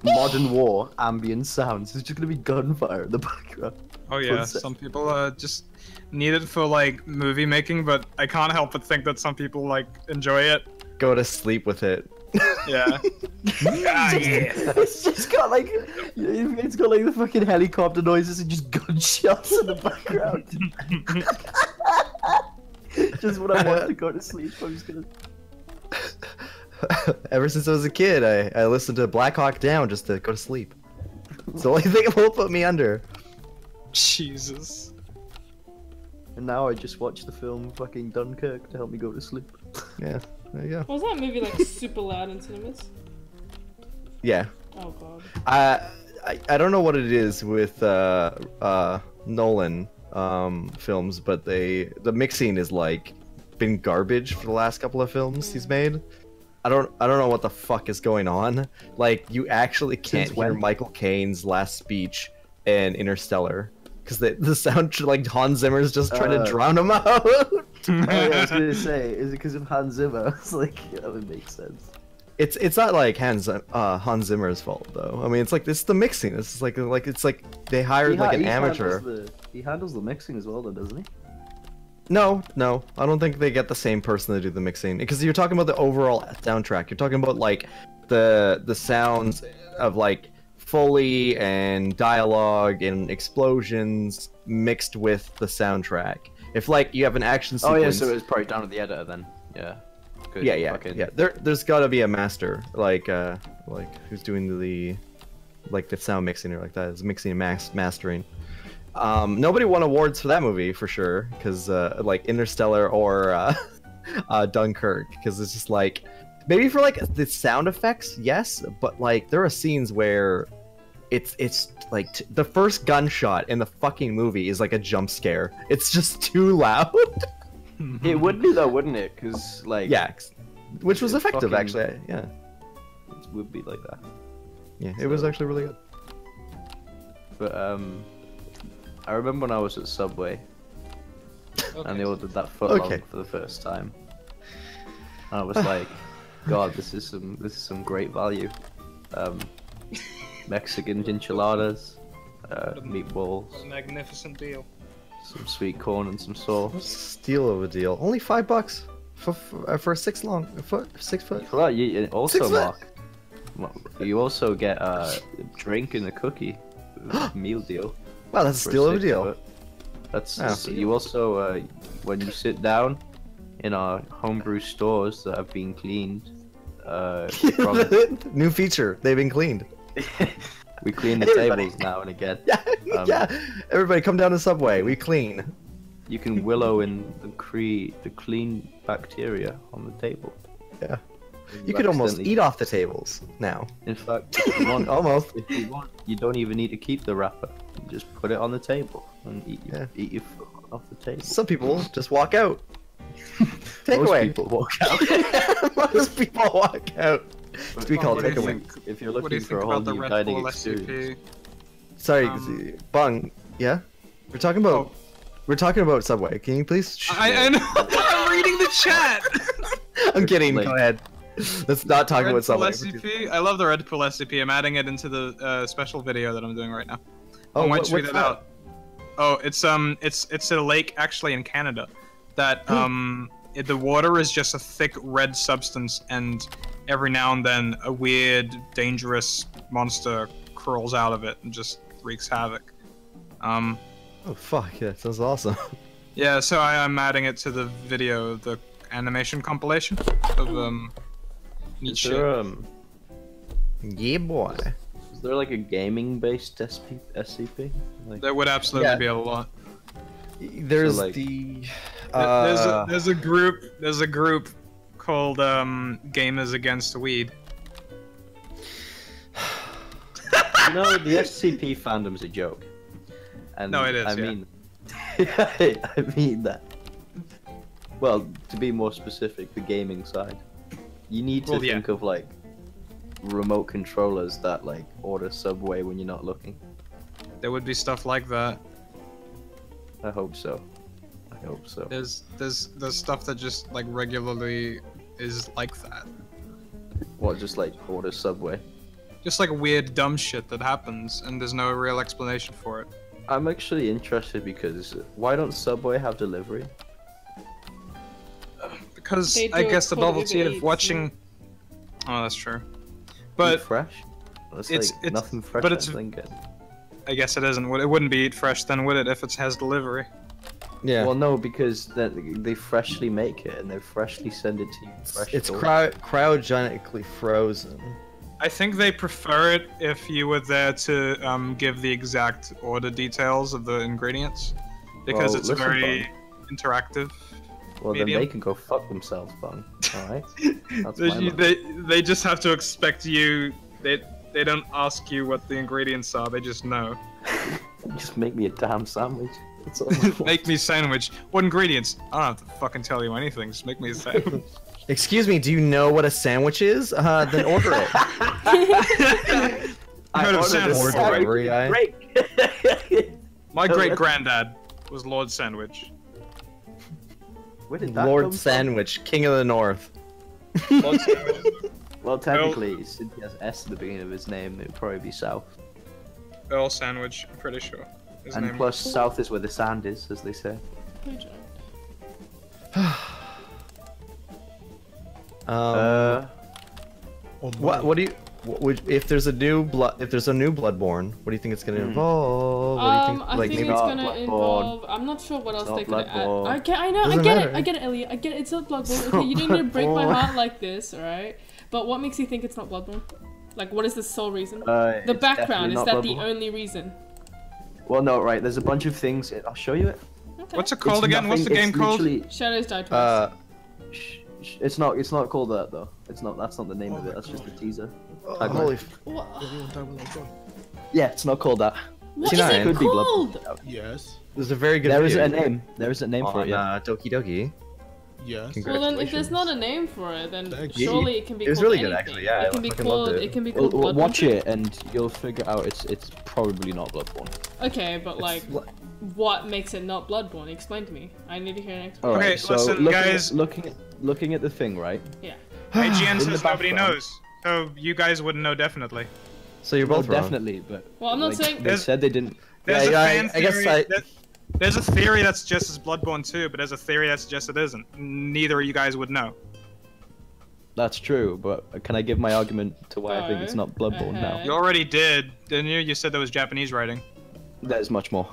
Modern war ambient sounds. It's just gonna be gunfire in the background. Oh yeah, What's that? some people just need it for like movie making, but I can't help but think that some people like enjoy it. Go to sleep with it. Yeah. It's just got like, it's got like the fucking helicopter noises and just gunshots in the background. Just when I want to go to sleep, I'm just gonna. Ever since I was a kid, I listened to Black Hawk Down just to go to sleep. It's the only thing that will put me under. Jesus. And now I just watch the film fucking Dunkirk to help me go to sleep. Yeah, there you go. Was that movie like super loud in cinemas? Yeah. Oh god. I don't know what it is with Nolan films, but the mixing is like been garbage for the last couple of films he's made. I don't know what the fuck is going on. Like you actually can't Since hear when? Michael Caine's last speech in Interstellar because the sound like Hans Zimmer's just trying to drown him out. Oh yeah, I was gonna say, is it because of Hans Zimmer? It's like, yeah, that would make sense. It's not like Hans Zimmer's fault though. I mean, it's like it's the mixing. It's like it's like they hired like an amateur. He handles the mixing as well, though, doesn't he? No, I don't think they get the same person to do the mixing because you're talking about the overall soundtrack. You're talking about like the sounds of like Foley and dialogue and explosions mixed with the soundtrack. If like you have an action sequence. Oh yeah, so it was probably down to the editor then. Yeah. Good. Yeah. There's got to be a master like who's doing the sound mixing or like that. Is mixing and mastering. Nobody won awards for that movie for sure, because like Interstellar or Dunkirk, because it's just like maybe for like the sound effects, yes, but like there are scenes where it's like the first gunshot in the fucking movie is like a jump scare. It's just too loud. It would be though, wouldn't it? Because like Yeah, which was it's effective fucking- actually. Yeah, it would be like that. yeah, it was actually really good. But I remember when I was at Subway and they ordered that footlong Okay. for the first time. I was like, God, this is some great value. Mexican enchiladas, meatballs, What a magnificent deal. some sweet corn and some sauce. Steal of a deal. Only $5 for 6 foot. Well, you also 6 foot. Mark, you also get a drink and a cookie meal deal. Wow, that's a for steal of a 6 deal. foot. That's Oh. you also when you sit in our homebrew stores that have been cleaned. From, New feature. They've been cleaned. we clean the Everybody. tables now and again. Yeah, Um, yeah. Everybody, come down to Subway. We clean. You can willow in the clean bacteria on the table. Yeah. You could almost accidentally- eat off the tables now. In fact, if you want, Almost. if you want, you don't even need to keep the wrapper. You just put it on the table and eat your food off the table. Some people just walk out. Take Most away. people walk out. Most people walk out. We call What it do you takeaway. think? If you're What do you looking for think a whole about the new Red dining Bull experience. SCP? Sorry, Bung. Yeah, we're talking about. Oh. We're talking about Subway. Can you please? I know. I'm reading the chat. I'm kidding. Like- Go ahead. Let's not talk Red about Bull Subway. SCP. I love the Red Bull SCP. I'm adding it into the special video that I'm doing right now. Oh, I might what- tweet what's it that? out. Oh, it's a lake actually in Canada that the water is just a thick red substance, and every now and then a weird, dangerous monster crawls out of it and just wreaks havoc. Oh fuck! Yeah, sounds awesome. Yeah, so I'm adding it to the video, the animation compilation of neat Is shit. there, Yeah, boy. is there like a gaming-based SCP? Like, There would absolutely Yeah. be a lot. There's like- the. There's a group called Gamers Against Weed. you know, the SCP fandom's a joke. And No, it is, I yeah. mean, I mean that. Well, to be more specific, the gaming side. You need to Well, yeah. think of like remote controllers that like order Subway when you're not looking. There would be stuff like that. I hope so. I hope so. There's stuff that just like regularly is like that. What, just like order Subway? Just like weird dumb shit that happens and there's no real explanation for it. I'm actually interested because why don't Subway have delivery? Because They I do guess the Call of novelty Duty of watching. Oh, that's true. Eat But fresh. It's it's- like it's- nothing fresh. but it's- I think. I guess it isn't. It wouldn't be Eat Fresh then, would it, if it has delivery? Yeah. Well, no, because they freshly make it and they freshly send it to you. Fresh It's door. cryogenically frozen. I think they prefer it if you were there to give the exact order details of the ingredients, because Well, it's listen, very interactive. Well, medium. then they can go fuck themselves, Bung. Alright? That's my They just have to expect you. They don't ask you what the ingredients are. They just know. Just make me a damn sandwich. That's all I want. Make me a sandwich. What ingredients? I don't have to fucking tell you anything. Just make me a sandwich. Excuse me, do you know what a sandwich is? Then order it. I heard of ordered a sandwich. Or sandwich. delivery guy. Great. My No, great granddad was Lord Sandwich. Where did that Lord come from? Sandwich, King of the North. Lord Sandwich. Well, technically, since he has S at the beginning of his name, it would probably be South. Earl Sandwich. I'm pretty sure. His And name plus, South is where the sand is, as they say. What do you? What would, if there's a new Bloodborne, what do you think it's gonna involve? What do you think? I Like think maybe it's not gonna Bloodborne. involve. I'm not sure what else not they could add. Bloodborne. I know, Doesn't I get matter. it, I get it, Elliot. I get it. It's not Bloodborne. It's Okay, you don't need to break my Bloodborne. heart like this, alright? But what makes you think it's not Bloodborne? Like, what is the sole reason? The It's background, definitely is not that the Bloodborne. only reason? Well, no, right. There's a bunch of things. I'll show you it. Okay. What's it called It's again? What's the nothing- game it's called? literally- Shadows Die Twice. It's not. It's not called that though. It's not. That's not the name of it. That's just a teaser. Tagline. holy. What, Yeah, it's not called that. what is T9. it Could be called? Bloodborne. Yes. There's a very good. There is video a name. There is a name for it. Yeah. Doki Doki. Yes. Well, then, if there's not a name for it, then Thank you. surely it can be It was called really good, anything. actually, yeah, It can I be fucking loved called. it. It can be Well, called Bloodborne. watch it and you'll figure out it's probably not Bloodborne. Okay, but like, what makes it not Bloodborne? Explain to me. I need to hear an explanation. Alright, Okay, so listen, guys. looking at the thing, right? Yeah. IGN In the says nobody background. knows. So you guys wouldn't know definitely. So you're Well, both wrong. definitely, but Well, I'm not saying- they There's- said they didn't. There's Yeah, a I- fan I guess theory. I- There's a theory that suggests it's Bloodborne too, but there's a theory that suggests it isn't. Neither of you guys would know. That's true, but can I give my argument to why I think it's not Bloodborne now? You already did, didn't you? You said there was Japanese writing. There's much more,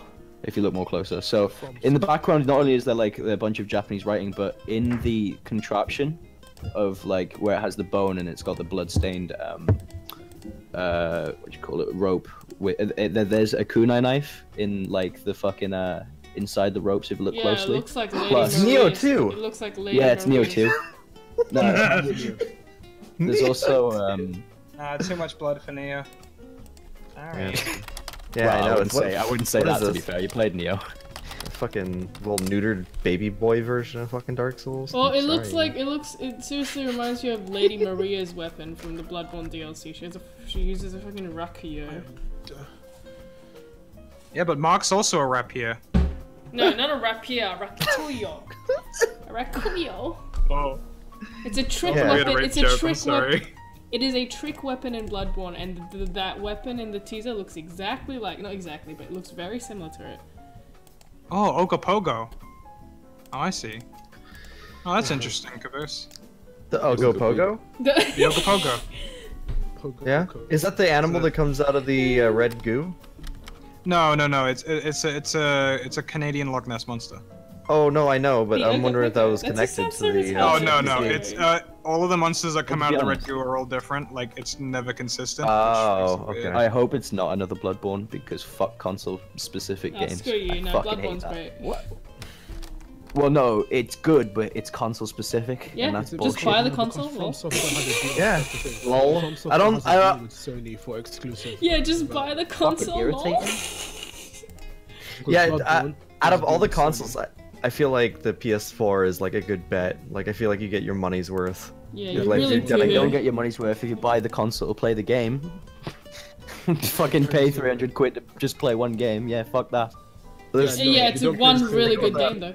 if you look more closer. So, in the background, not only is there like a bunch of Japanese writing, but in the contraption of like where it has the bone and it's got the blood-stained, what do you call it, rope. There's a kunai knife in like the fucking inside the ropes if you look Yeah, closely. it looks like Lady Plus- Marie. Neo too. It looks like Lady Yeah, it's Neo Marie. too. No, there's also Too much blood for Neo. Alright. Yeah, well, I know. I wouldn't say what that is to be this? fair. You played Neo. Fucking little neutered baby boy version of fucking Dark Souls. Well, I'm it looks sorry. like it seriously reminds you of Lady Maria's weapon from the Bloodborne DLC. She uses a fucking rapier. Yeah, but Mark's also a rapier. No, not a rapier, a rakuyo. A rakuyo. Oh. It's a trick Yeah. weapon. It's a joke, I'm trick weapon. sorry. It is a trick weapon in Bloodborne, and that weapon in the teaser looks exactly like, not exactly, but it looks very similar to it. Oh, Ogopogo. Oh, I see. Oh, that's interesting, Caboose. The Ogo Pogo? The Ogopogo. Yeah. Is that the animal that comes out of the red goo? No. It's a Canadian Loch Ness monster. Oh no, I know, but The I'm wondering if that Ogo was Pogo. connected That's to a the. Oh Yeah, no, it's it's scary. all of the monsters that come To out be of the red honest. goo are all different. Like it's never consistent. Oh, which makes it okay. I hope it's not another Bloodborne because fuck console-specific Oh, games. screw you, I no, fucking hate Bloodborne's that. great. What? Well, no, it's good, but it's console-specific, Yeah, and that's just bullshit. buy the console, lol. Yeah. Lol. I don't- With Sony for exclusive. Yeah, just buy the console, lol. irritating. Yeah, out of all the consoles, I feel like the PS4 is like a good bet. Like I feel like you get your money's worth. Yeah, You're you like- really you're gonna do. You don't get your money's worth if you buy the console, play the game. Fucking pay 300 quid to just play one game. Yeah, fuck that. There's, Yeah, it's You don't one get really credit good for game though.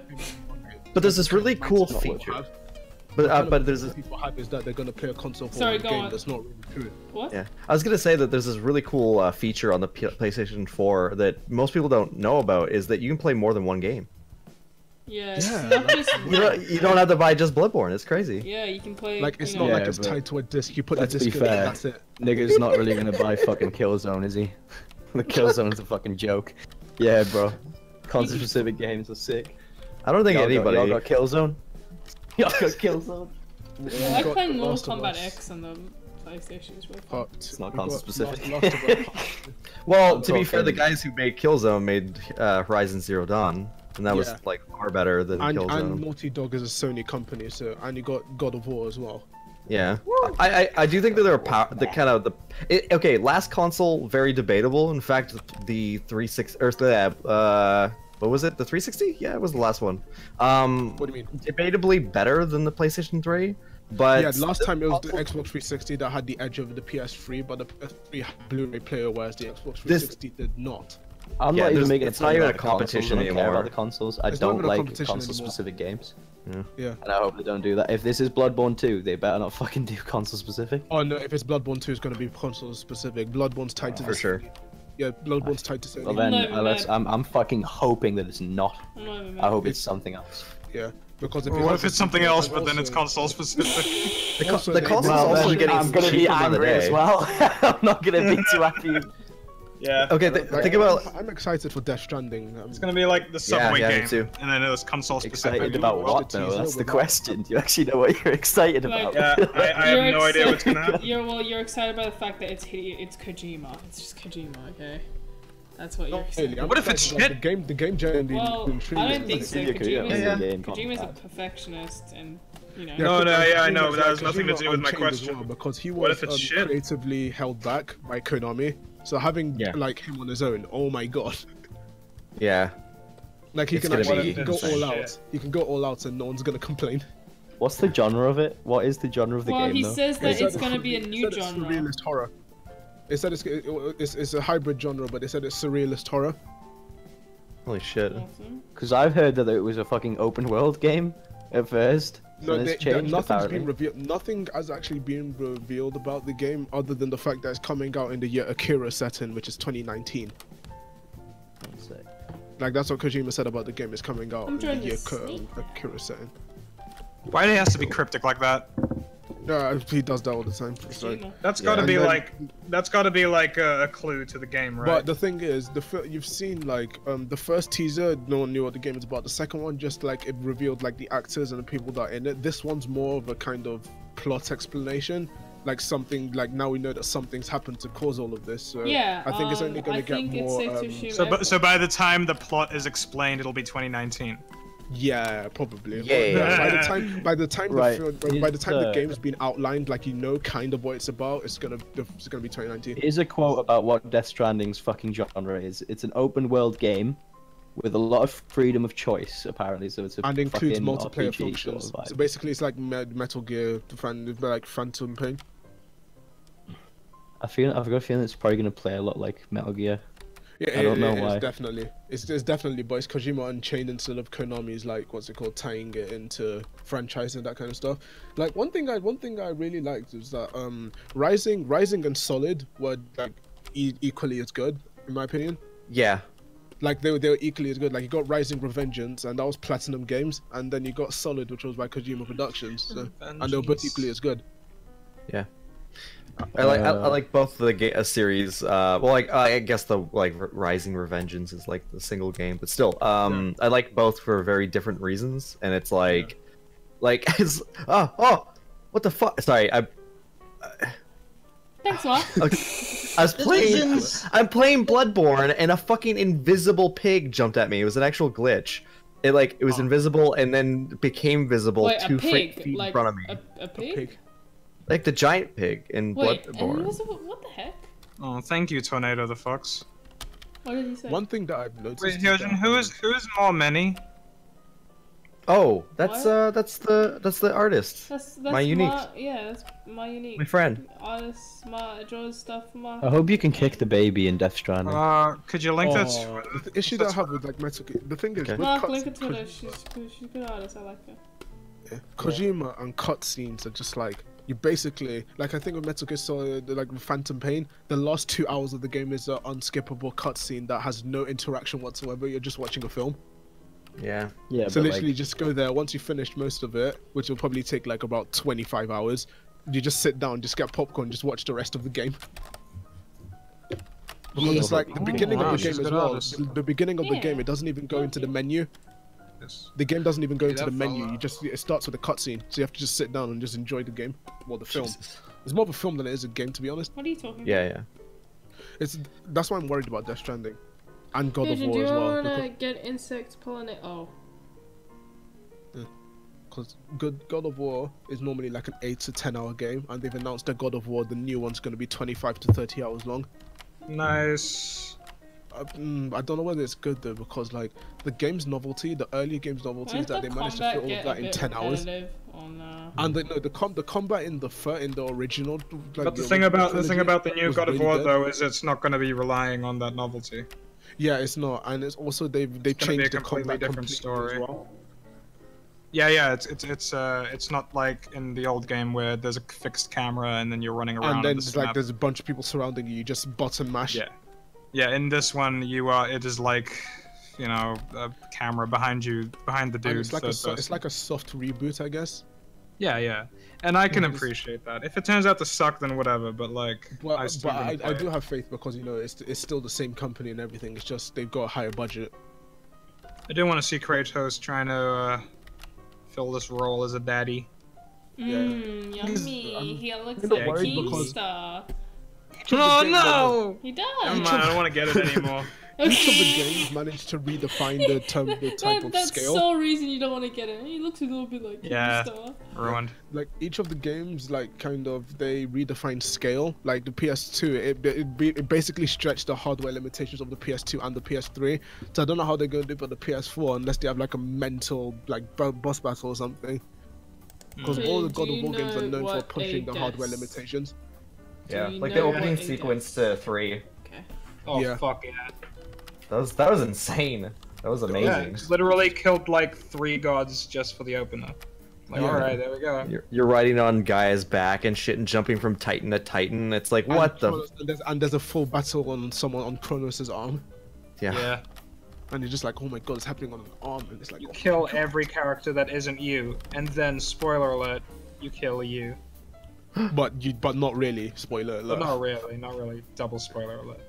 but there's this really cool not worth feature. But there's this, people hype is that they're gonna play a console for Sorry, a go game on. that's not really true. What? yeah, I was gonna say that there's this really cool feature on the PlayStation 4 that most people don't know about is that you can play more than one game. Yeah, it's Yeah, not just. You don't have to buy just Bloodborne. It's crazy. Yeah, you can play. Like it's you not know, like Yeah, it's but tied to a disc. You put the let's disc be in and fair. that's it. Nigga's not really gonna buy fucking Killzone, is he? The Killzone's a fucking joke. Yeah, bro. Console-specific games are sick. I don't think anybody. Y'all got Killzone? Y'all got Killzone? Yeah, I got play The Mortal Last of Kombat Us. X on the PlayStation. It's really fun. But It's not we got console-specific. Last of Us. Well, to be Okay. fair, the guys who made Killzone made Horizon Zero Dawn, and that was Yeah. like far better than and Killzone. Naughty Dog is a Sony company, so and you got God of War as well. Yeah, I do think that there are the kind of okay, last console very debatable. In fact, the 360 or what was it? The 360? Yeah, it was the last one. What do you mean? Debatably better than the PlayStation 3, but Yeah, last time it was the Xbox 360 that had the edge over the PS3, but the PS3 had Blu-ray player, whereas the Xbox 360 did not. I'm Yeah, not even there's- making it's a not point even about a the consoles, competition I don't care anymore. about the consoles. I It's not don't even a like competition console-specific games. yeah. And I hope they don't do that. If this is Bloodborne 2, they better not fucking do console-specific. Oh no, if it's Bloodborne 2, it's going to be console specific. Bloodborne's tied to For the sure. Yeah, Bloodborne's tied to Sony. Well then, not even mad. I'm fucking hoping that it's not. I'm not even I hope mad. it's something else. Yeah, because if Or what if it's something else, but then also- it's console specific? also the they- console's Well, also then getting I'm gonna be cheaper by the angry as day. well. I'm not gonna be too happy. Yeah. Okay, Like, think about. I'm excited for Death Stranding. It's gonna be like the Subway yeah, me game, too. and then it was console specific. Excited do about watch what the though? teaser That's the without- question. Do you actually know what you're excited Like- about? Yeah, I have You're no idea what's gonna happen. You're excited by the fact that it's Kojima. It's just Kojima, okay? That's what you're Not excited. really, I'm What if it's excited, like, shit? The game genuinely Well, intriguing. I don't think so. Yeah, Kojima's, yeah, yeah. Kojima's a perfectionist, and you know. No, no, yeah, I know, but that has Kojima's nothing to do with my Unchained as question. well, because he What was if it's shit? creatively held back by Konami. So having Yeah. like him on his own, oh my god! Yeah. Like he It's can gonna actually be he can go insane. all out. He can go all out, and no one's gonna complain. What's the genre of it? What is the genre of the Well, game he though? says that They it's said gonna be a new It's genre. surrealist horror. They said it's a hybrid genre, but they said it's surrealist horror. Holy shit. Awesome. Because I've heard that it was a fucking open world game at first. No, and it's changed nothing's apparently. been revealed. Nothing has actually been revealed about the game, other than the fact that it's coming out in the year Akira set in, which is 2019. Let's see. Like that's what Kojima said about the game. It's coming out I'm in the trying to year sneak Akira setting. Why do it has to be cryptic like that? No, he does that all the time. It's like- Kojima. That's Yeah. gotta And be then- like, that's gotta be like a clue to the game, right? But the thing is, you've seen like the first teaser, no one knew what the game is about. The second one, just like it revealed like the actors and the people that are in it. This one's more of a kind of plot explanation, like something like now we know that something's happened to cause all of this. So Yeah, I think it's only going I to get think more. It's safe to assume so by the time the plot is explained, it'll be 2019. Yeah, probably. Yeah. By the time Right. by the time the It's, game's been outlined, like you know kind of what it's about, it's gonna be 2019. Here's a quote about what Death Stranding's fucking genre is. It's an open world game with a lot of freedom of choice, apparently. So it's a And includes fucking multiplayer RPG functions. Sort of So vibe. basically, it's like Metal Gear, like Phantom Pain. I've got a feeling it's probably gonna play a lot like Metal Gear. Yeah, I don't know it is why. definitely. It's definitely, but it's Kojima Unchained instead of Konami's like what's it called, tying it into franchise and that kind of stuff. Like one thing I really liked was that Rising and Solid were like equally as good in my opinion. Yeah. Like they were equally as good. Like you got Rising Revengeance and that was Platinum Games, and then you got Solid, which was by Kojima Productions. So, and they were both equally as good. Yeah. I like both the series. Well, like I guess the Rising Revengeance is like the single game, but still, I like both for very different reasons. And it's like it's what the fuck? Sorry, Thanks, Mark. I was playing. I'm playing Bloodborne, and a fucking invisible pig jumped at me. It was an actual glitch. It was invisible and then became visible Wait, a 2 pig? feet Like in front of me, a pig? Pig. like the giant pig in Wait, Bloodborne. invisible? What the heck? Oh, thank you, Tornado the Fox. What did he say? One thing that I've noticed. Wait, is Hyojin, that, who is more many? Oh, that's What? that's the artist. That's my unique. That's my unique. My friend. Artist, draws stuff. I hope you can kick the baby in Death Stranding. Could you link that? Oh, the issue that I have with like Metal Gear, the thing is, Okay. with Mark, cuts- link it to her. She's a good artist. I like her. Kojima and cutscenes are just like you basically like I think with Metal Gear Solid, like with Phantom Pain, the last 2 hours of the game is an unskippable cutscene that has no interaction whatsoever. You're just watching a film. Yeah. Yeah, So but literally like, just go there once you finish most of it, which will probably take like about 25 hours. You just sit down, just get popcorn, just watch the rest of the game. Because it's like the beginning wow, of the she's game a as good well. artist. The beginning of the game, Yeah. it doesn't even go into the menu. Yes. The game doesn't even go Yeah, into the that menu. fella. It starts with a cutscene, so you have to just sit down and just enjoy the game. Well, the film. It's more of a film than it is a game, to be honest. What are you talking Yeah, about? yeah. That's why I'm worried about Death Stranding, and God of Hyojin, War do you as well. wanna get insects pollinate? Oh. Because God of War is normally like an 8 to 10 hour game, and they've announced that God of War, the new one's going to be 25 to 30 hours long. Nice. I don't know whether it's good though, because like the game's novelty, the early game's novelty is that they managed to fit all of that in 10 hours. And the combat in the original. Like, But the thing about the new was God of really War good. though is it's not going to be relying on that novelty. Yeah, it's not, and it's also they've It's gonna be a changed the completely combat different completely story. as well. Yeah, it's not like in the old game where there's a fixed camera and then you're running around. And then on it's the like map. there's a bunch of people surrounding you. You just button mash. Yeah. Yeah, in this one it is like, you know, a camera behind you, behind the dude. And it's like third it's person. like a soft reboot, I guess. Yeah. And I can Yeah, it's- appreciate that. If it turns out to suck, then whatever. But like, Well, I still gonna I play do it. have faith because you know it's still the same company and everything. It's just they've got a higher budget. I do want to see Kratos trying to fill this role as a daddy. Mmm, Because yummy. I'm He looks kinda like worried because- Keemstar. Oh no! He Never does. mind, I don't want to get it anymore. Each of the games managed to redefine the type of That's scale. sole reason you don't want to get it. He looks a little bit like Yeah. Keemstar. Ruined. Like each of the games, like kind of they redefined scale. Like the PS2, it basically stretched the hardware limitations of the PS2 and the PS3. So I don't know how they're going to do it for the PS4 unless they have like a mental like boss battle or something. Because Do- all the do God of you War games are know known for what pushing a the hardware death- limitations. Yeah, you like the know opening what it sequence does? to 3. Okay. Oh Yeah. fuck yeah! That was insane. That was Yeah, amazing. it's literally killed like 3 gods just for the opener. Like, Yeah. alright, there we go. You're riding on Gaia's back and shit and jumping from Titan to Titan. It's like, what the? And there's a full battle on someone on Kronos' arm, Yeah. Yeah. and you're just like, oh my god, it's happening on an arm, and it's like, You oh, kill every character that isn't you, and then, spoiler alert, you kill you. but not really. Spoiler But alert. not really. Double spoiler alert.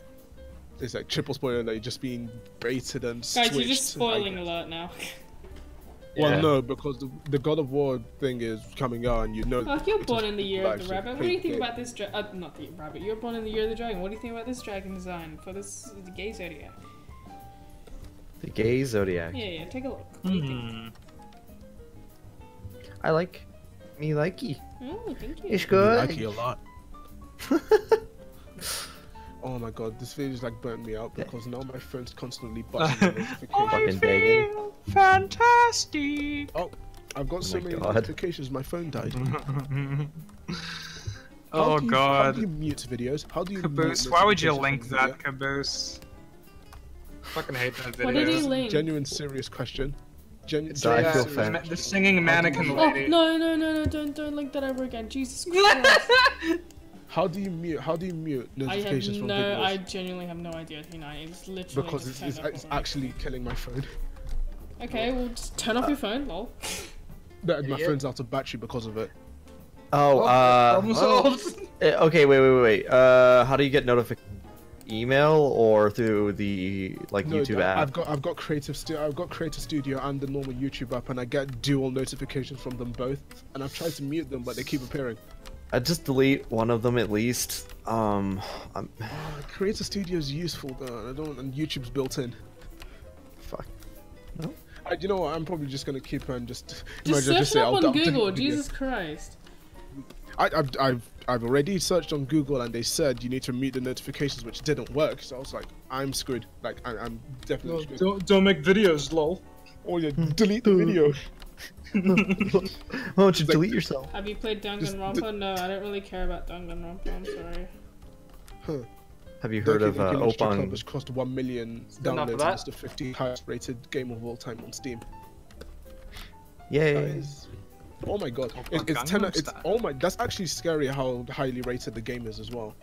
It's like triple spoiler alert. You're just being baited and Guys, switched. you're just spoiling I guess. alert now. Well, Yeah. no, because the God of War thing is coming out, and you know. Oh, you're it's born a in the year of the actually rabbit. What do you fake think game. about this not the rabbit. You're born in the year of the dragon. What do you think about this dragon design for this the gay zodiac? The gay Zodiac. Yeah, take a look. What do you think? Hmm. I like me likey. Oh, thank you. It's I good. like it a lot. Oh my god, this video just like burnt me out because now my phone's constantly buzzing with notifications. Fucking begging. Fantastic! I've got so my many God. notifications, my phone died. Oh How god. do you mute videos? How do you Caboose, mute why would you notifications link from that, Caboose? Fucking hate that video. What did he video? link? Genuine serious question. I feel fat. The singing mannequin Oh lady. no! Don't link that ever again. Jesus Christ! How do you mute I have notifications from videos? I genuinely have no idea, Tina. It's literally Because just it's turned up it's already. actually killing my phone. Okay, well just turn off your phone, lol. My Idiot. phone's out of battery because of it. Oh, Problem solved. okay, wait. How do you get notification? Email or through the like YouTube app? I've got Creative Studio and the normal YouTube app, and I get dual notifications from them both. And I've tried to mute them, but they keep appearing. I just delete one of them at least. Creative Studio is useful though, and YouTube's built in. Fuck. You know what? I'm probably just gonna keep and just. Just imagine I search say, it up I'll on delete Google. the video. Jesus Christ. I've already searched on Google and they said you need to mute the notifications, which didn't work. So I was like, I'm screwed. Like I'm definitely screwed. Don't make videos, lol. Or you delete the video. Why don't you delete yourself? Have you played Danganronpa? No, I don't really care about Danganronpa. I'm sorry. Huh. Have you heard of Club Opang? has crossed 1 million Still not for downloads that. and it's the 50th highest rated game of all time on Steam. Yay! That is Oh my god, Oppa it's 10. Gangnam It's Style. oh my. That's actually scary how highly rated the game is as well.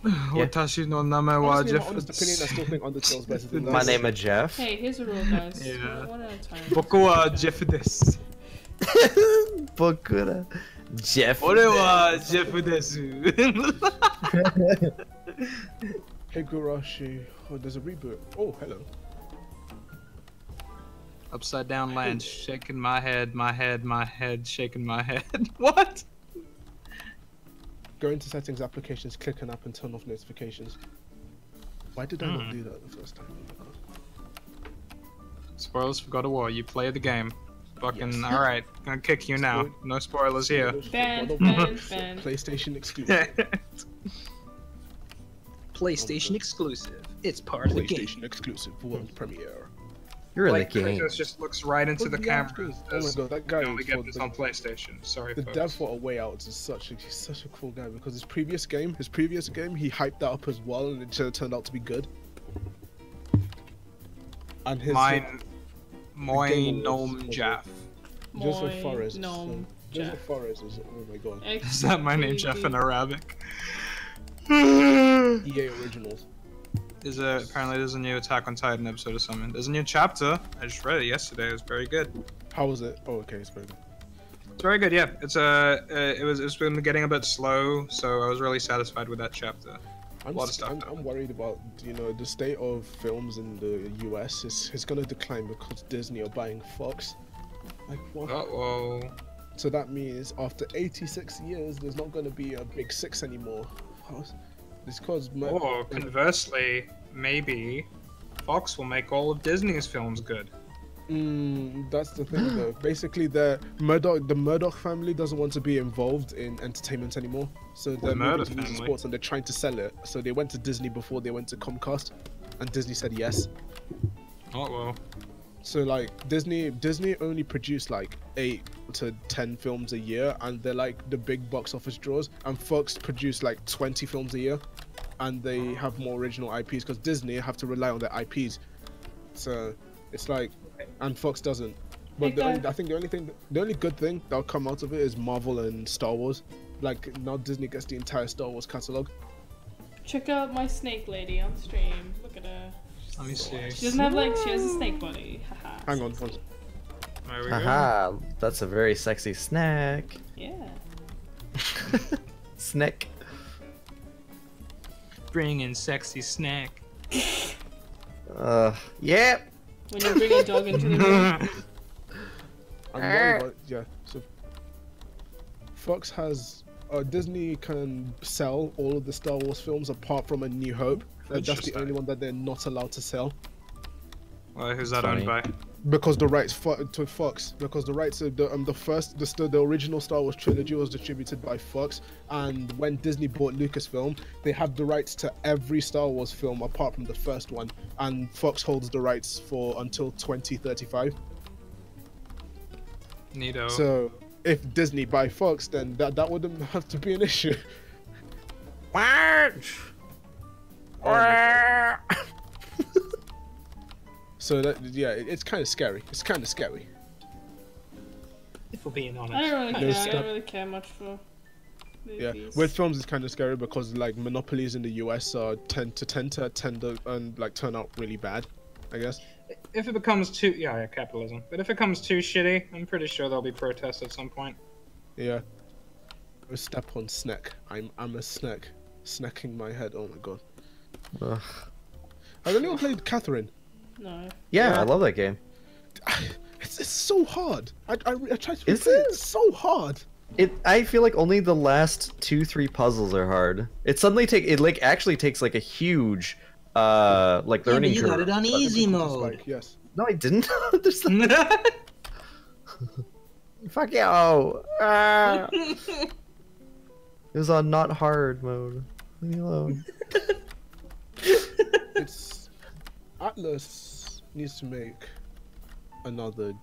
Watashi no name wa Honestly, in my Jeff. honest opinion, I still think Undertale's better than My this. name is Jeff. Hey, here's a rule, guys. Yeah. One at a time. Boku wa Jeff desu. Bokura. Jeff. Ore wa Jeff desu. Higurashi. Oh, there's a reboot. Oh, hello. Upside down land, shaking my head, shaking my head. What? Go into settings, applications, click an app, and turn off notifications. Why did I not do that the first time? Oh my god. Spoilers for God of War. You play the game. Fucking Yes. alright. Gonna kick you now. No spoilers here. Ban, God of ban, War. ban. PlayStation exclusive. PlayStation exclusive. It's part of the game. PlayStation exclusive world premiere. You're in the Like game. Kratos just looks right into the Yeah, camera. oh my god, that guy. You only for get this the- on PlayStation. Sorry, The folks. dev for A Way Out is he's such a cool guy because his previous game, he hyped that up as well, and it turned out to be good. And his Mine, Moy game was Gnome so Jaff. Joseph Moi, Fares. Gnome, Joseph Jaff. Fares is oh my god. Is that my name, Jeff, in Arabic? EA Originals. Apparently there's a new Attack on Titan episode or something. There's a new chapter. I just read it yesterday. It was very good. How was it? Oh, okay, it's very good. It's very good, yeah. It's it's been getting a bit slow, so I was really satisfied with that chapter. I'm, lot of stuff I'm, happened. I'm worried about the state of films in the US is gonna decline because Disney are buying Fox. Like what? Uh-oh. So that means after 86 years, there's not gonna be a Big Six anymore. It's cause Or conversely, maybe Fox will make all of Disney's films good. That's the thing though. Basically, the Murdoch family doesn't want to be involved in entertainment anymore. So they're moving Murdoch to music family? sports and they're trying to sell it. So they went to Disney before they went to Comcast, and Disney said yes. Oh well. So like Disney only produce like 8 to 10 films a year, and they're like the big box office draws. And Fox produce like 20 films a year, and they have more original IPs because Disney have to rely on their IPs. So it's like, and Fox doesn't. But I think the only good thing that'll come out of it is Marvel and Star Wars. Like now Disney gets the entire Star Wars catalog. Check out my snake lady on stream. Look at her. Let me see. She doesn't have legs, she has a snake body. Haha. Hang on, one. There we go. Haha, that's a very sexy snack. Yeah. Snack. Bring in sexy snack. Yeah. When you bring a dog into the room. I'm worried about, yeah. So Fox has Disney can sell all of the Star Wars films apart from A New Hope. That's the Interesting. only one that they're not allowed to sell Well, who's that Funny. owned by? because the rights to Fox. Because the rights of the original Star Wars trilogy was distributed by Fox, and when Disney bought Lucasfilm, they have the rights to every Star Wars film apart from the first one, and Fox holds the rights for until 2035. Neato. So if Disney buy Fox, then that wouldn't have to be an issue. So that yeah, it's kind of scary. It's kind of scary. If we're being honest. I don't really care. There's I stuff- don't really care much for Yeah, movies. with films it's kind of scary because like monopolies in the US tend to and like turn out really bad, I guess. If it becomes too, yeah, capitalism. But if it becomes too shitty, I'm pretty sure there'll be protests at some point. Yeah. A step on snack. I'm a snack. Snacking my head. Oh my god. Ugh. Has anyone played Catherine? No. Yeah, I love that game. It's so hard. I tried to Is play it. it? It's so hard. I feel like only the last 2-3 puzzles are hard. It actually takes like a huge like learning curve. on easy Like, yes. No, I didn't. There's Fuck you! Ah. It was on not hard mode. Leave me alone. It's Atlas needs to make another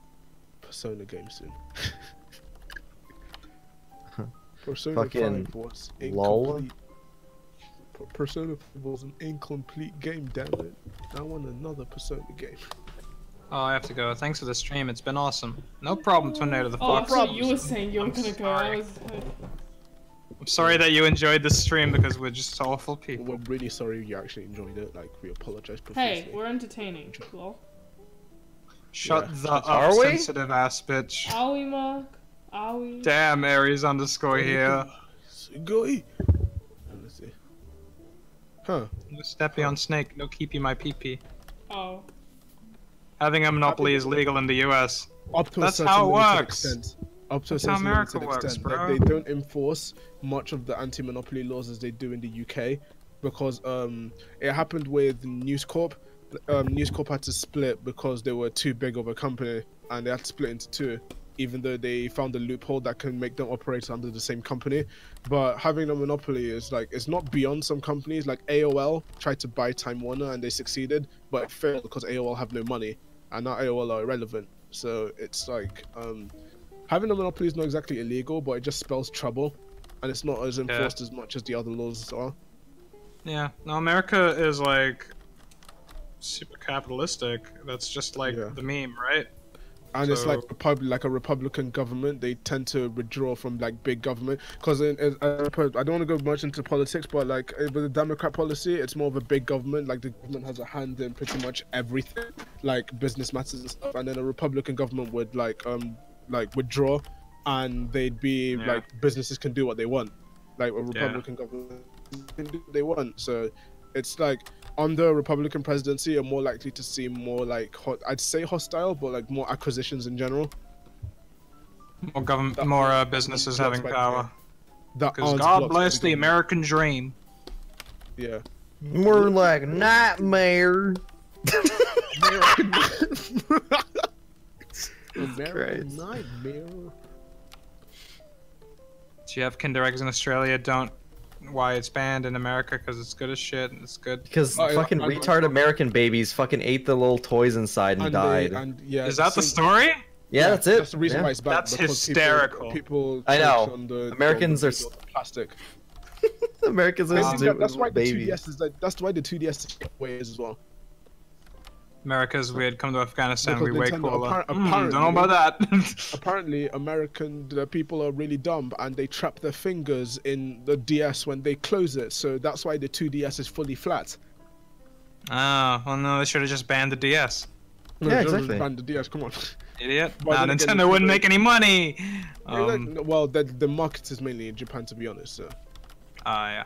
Persona game soon. Persona Fucking 5 was lol. incomplete. Persona 5 was an incomplete game, damn it. I want another Persona game. Oh, I have to go. Thanks for the stream. It's been awesome. No problem, Tornado the Oh, I Fox. thought you were saying you were gonna go. I sorry. was. I'm sorry that you enjoyed the stream because we're just awful people. We're really sorry you actually enjoyed it. Like, we apologize Hey, profusely. we're entertaining. Lol. Shut Yeah. the Are up, we? sensitive ass bitch. Are we, Mark? Are we? Damn, Aries underscore here. Sugoi. Let's see. Huh. No steppy on snake, no keepy my pee. Oh. Having a monopoly is legal in the US. Up to That's a certain how it limited works. extent. Up to That's a how certain America limited works, extent. bro. Like, they don't enforce much of the anti-monopoly laws as they do in the UK, because it happened with News Corp. News Corp had to split because they were too big of a company, and they had to split into two, even though they found a loophole that can make them operate under the same company. But having a monopoly is like, it's not beyond some companies. Like AOL tried to buy Time Warner and they succeeded, but it failed because AOL have no money, and now AOL are irrelevant. So it's like having a monopoly is not exactly illegal, but it just spells trouble, and it's not as enforced as much as the other laws are. Yeah, no, America is like super capitalistic. That's just like Yeah. the meme, right? And it's like So- like a Republican government. They tend to withdraw from like big government because I don't want to go much into politics, but like with the Democrat policy, it's more of a big government. Like the government has a hand in pretty much everything, like business matters and stuff. And then a Republican government would like withdraw, and they'd be Yeah. like businesses can do what they want. Like a Republican government can do what they want. So it's like under a Republican presidency, you're more likely to see more like I'd say hostile, but like more acquisitions in general. More government, more businesses That's having right, power. That Because aren't God blocked bless by the American dream. Yeah. More like nightmare. American Christ. nightmare. Do you have Kinder Eggs in Australia? Don't. Why it's banned in America? Because it's good as shit. And it's good. Because Oh, yeah, fucking and- retard American babies fucking ate the little toys inside and died. Yeah, Is that the same- story? Yeah, that's it. That's the reason Yeah. why it's bad. That's because hysterical. People I choked know. on the- Americans on are the plastic. Americans are I think stupid that's why the babies. 2DS is like. That's why the 2DS is way as well. America's weird. Come to Afghanistan. Because We way Nintendo cooler. apparently- Don't know about that. Apparently, American people are really dumb and they trap their fingers in the DS when they close it. So that's why the 2DS is fully flat. Oh, well, no, they should have just banned the DS. No, Yeah, just exactly. ban the DS. Come on. Idiot. But Nah, then again, Nintendo if wouldn't you- make any money. Well, the market is mainly in Japan, to be honest. So. Yeah.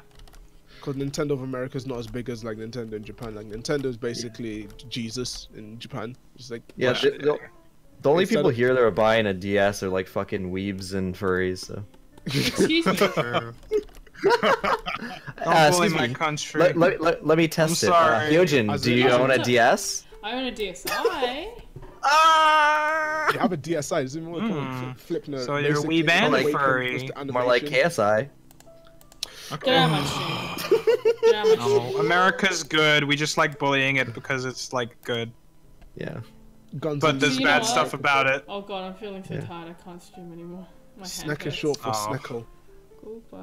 Because Nintendo of America is not as big as like Nintendo in Japan. Like Nintendo is basically Jesus in Japan. It's like Yeah, Bullshit. the only Instead people of- here that are buying a DS are like fucking weebs and furries. So. Excuse me. True. Don't bully Excuse my me. country. Let me test it. sorry. Hyojin, As do a- you as a- own a DS? I own a DSi. You have a DSi. It's even more flip note. So you're a Basically, wee band the way it furry. comes to More like animation- KSI. Get out of my stream. Get out of my No, stream. America's good. We just like bullying it because it's like good. Yeah. Guns But and there's You know bad what? stuff about it. Oh god, I'm feeling so Yeah. tired. I can't stream anymore. My hand Snack is hurts. short for Oh. snackle. Goodbye.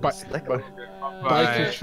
Bye. Snackle. Bye. Bye. Bike is short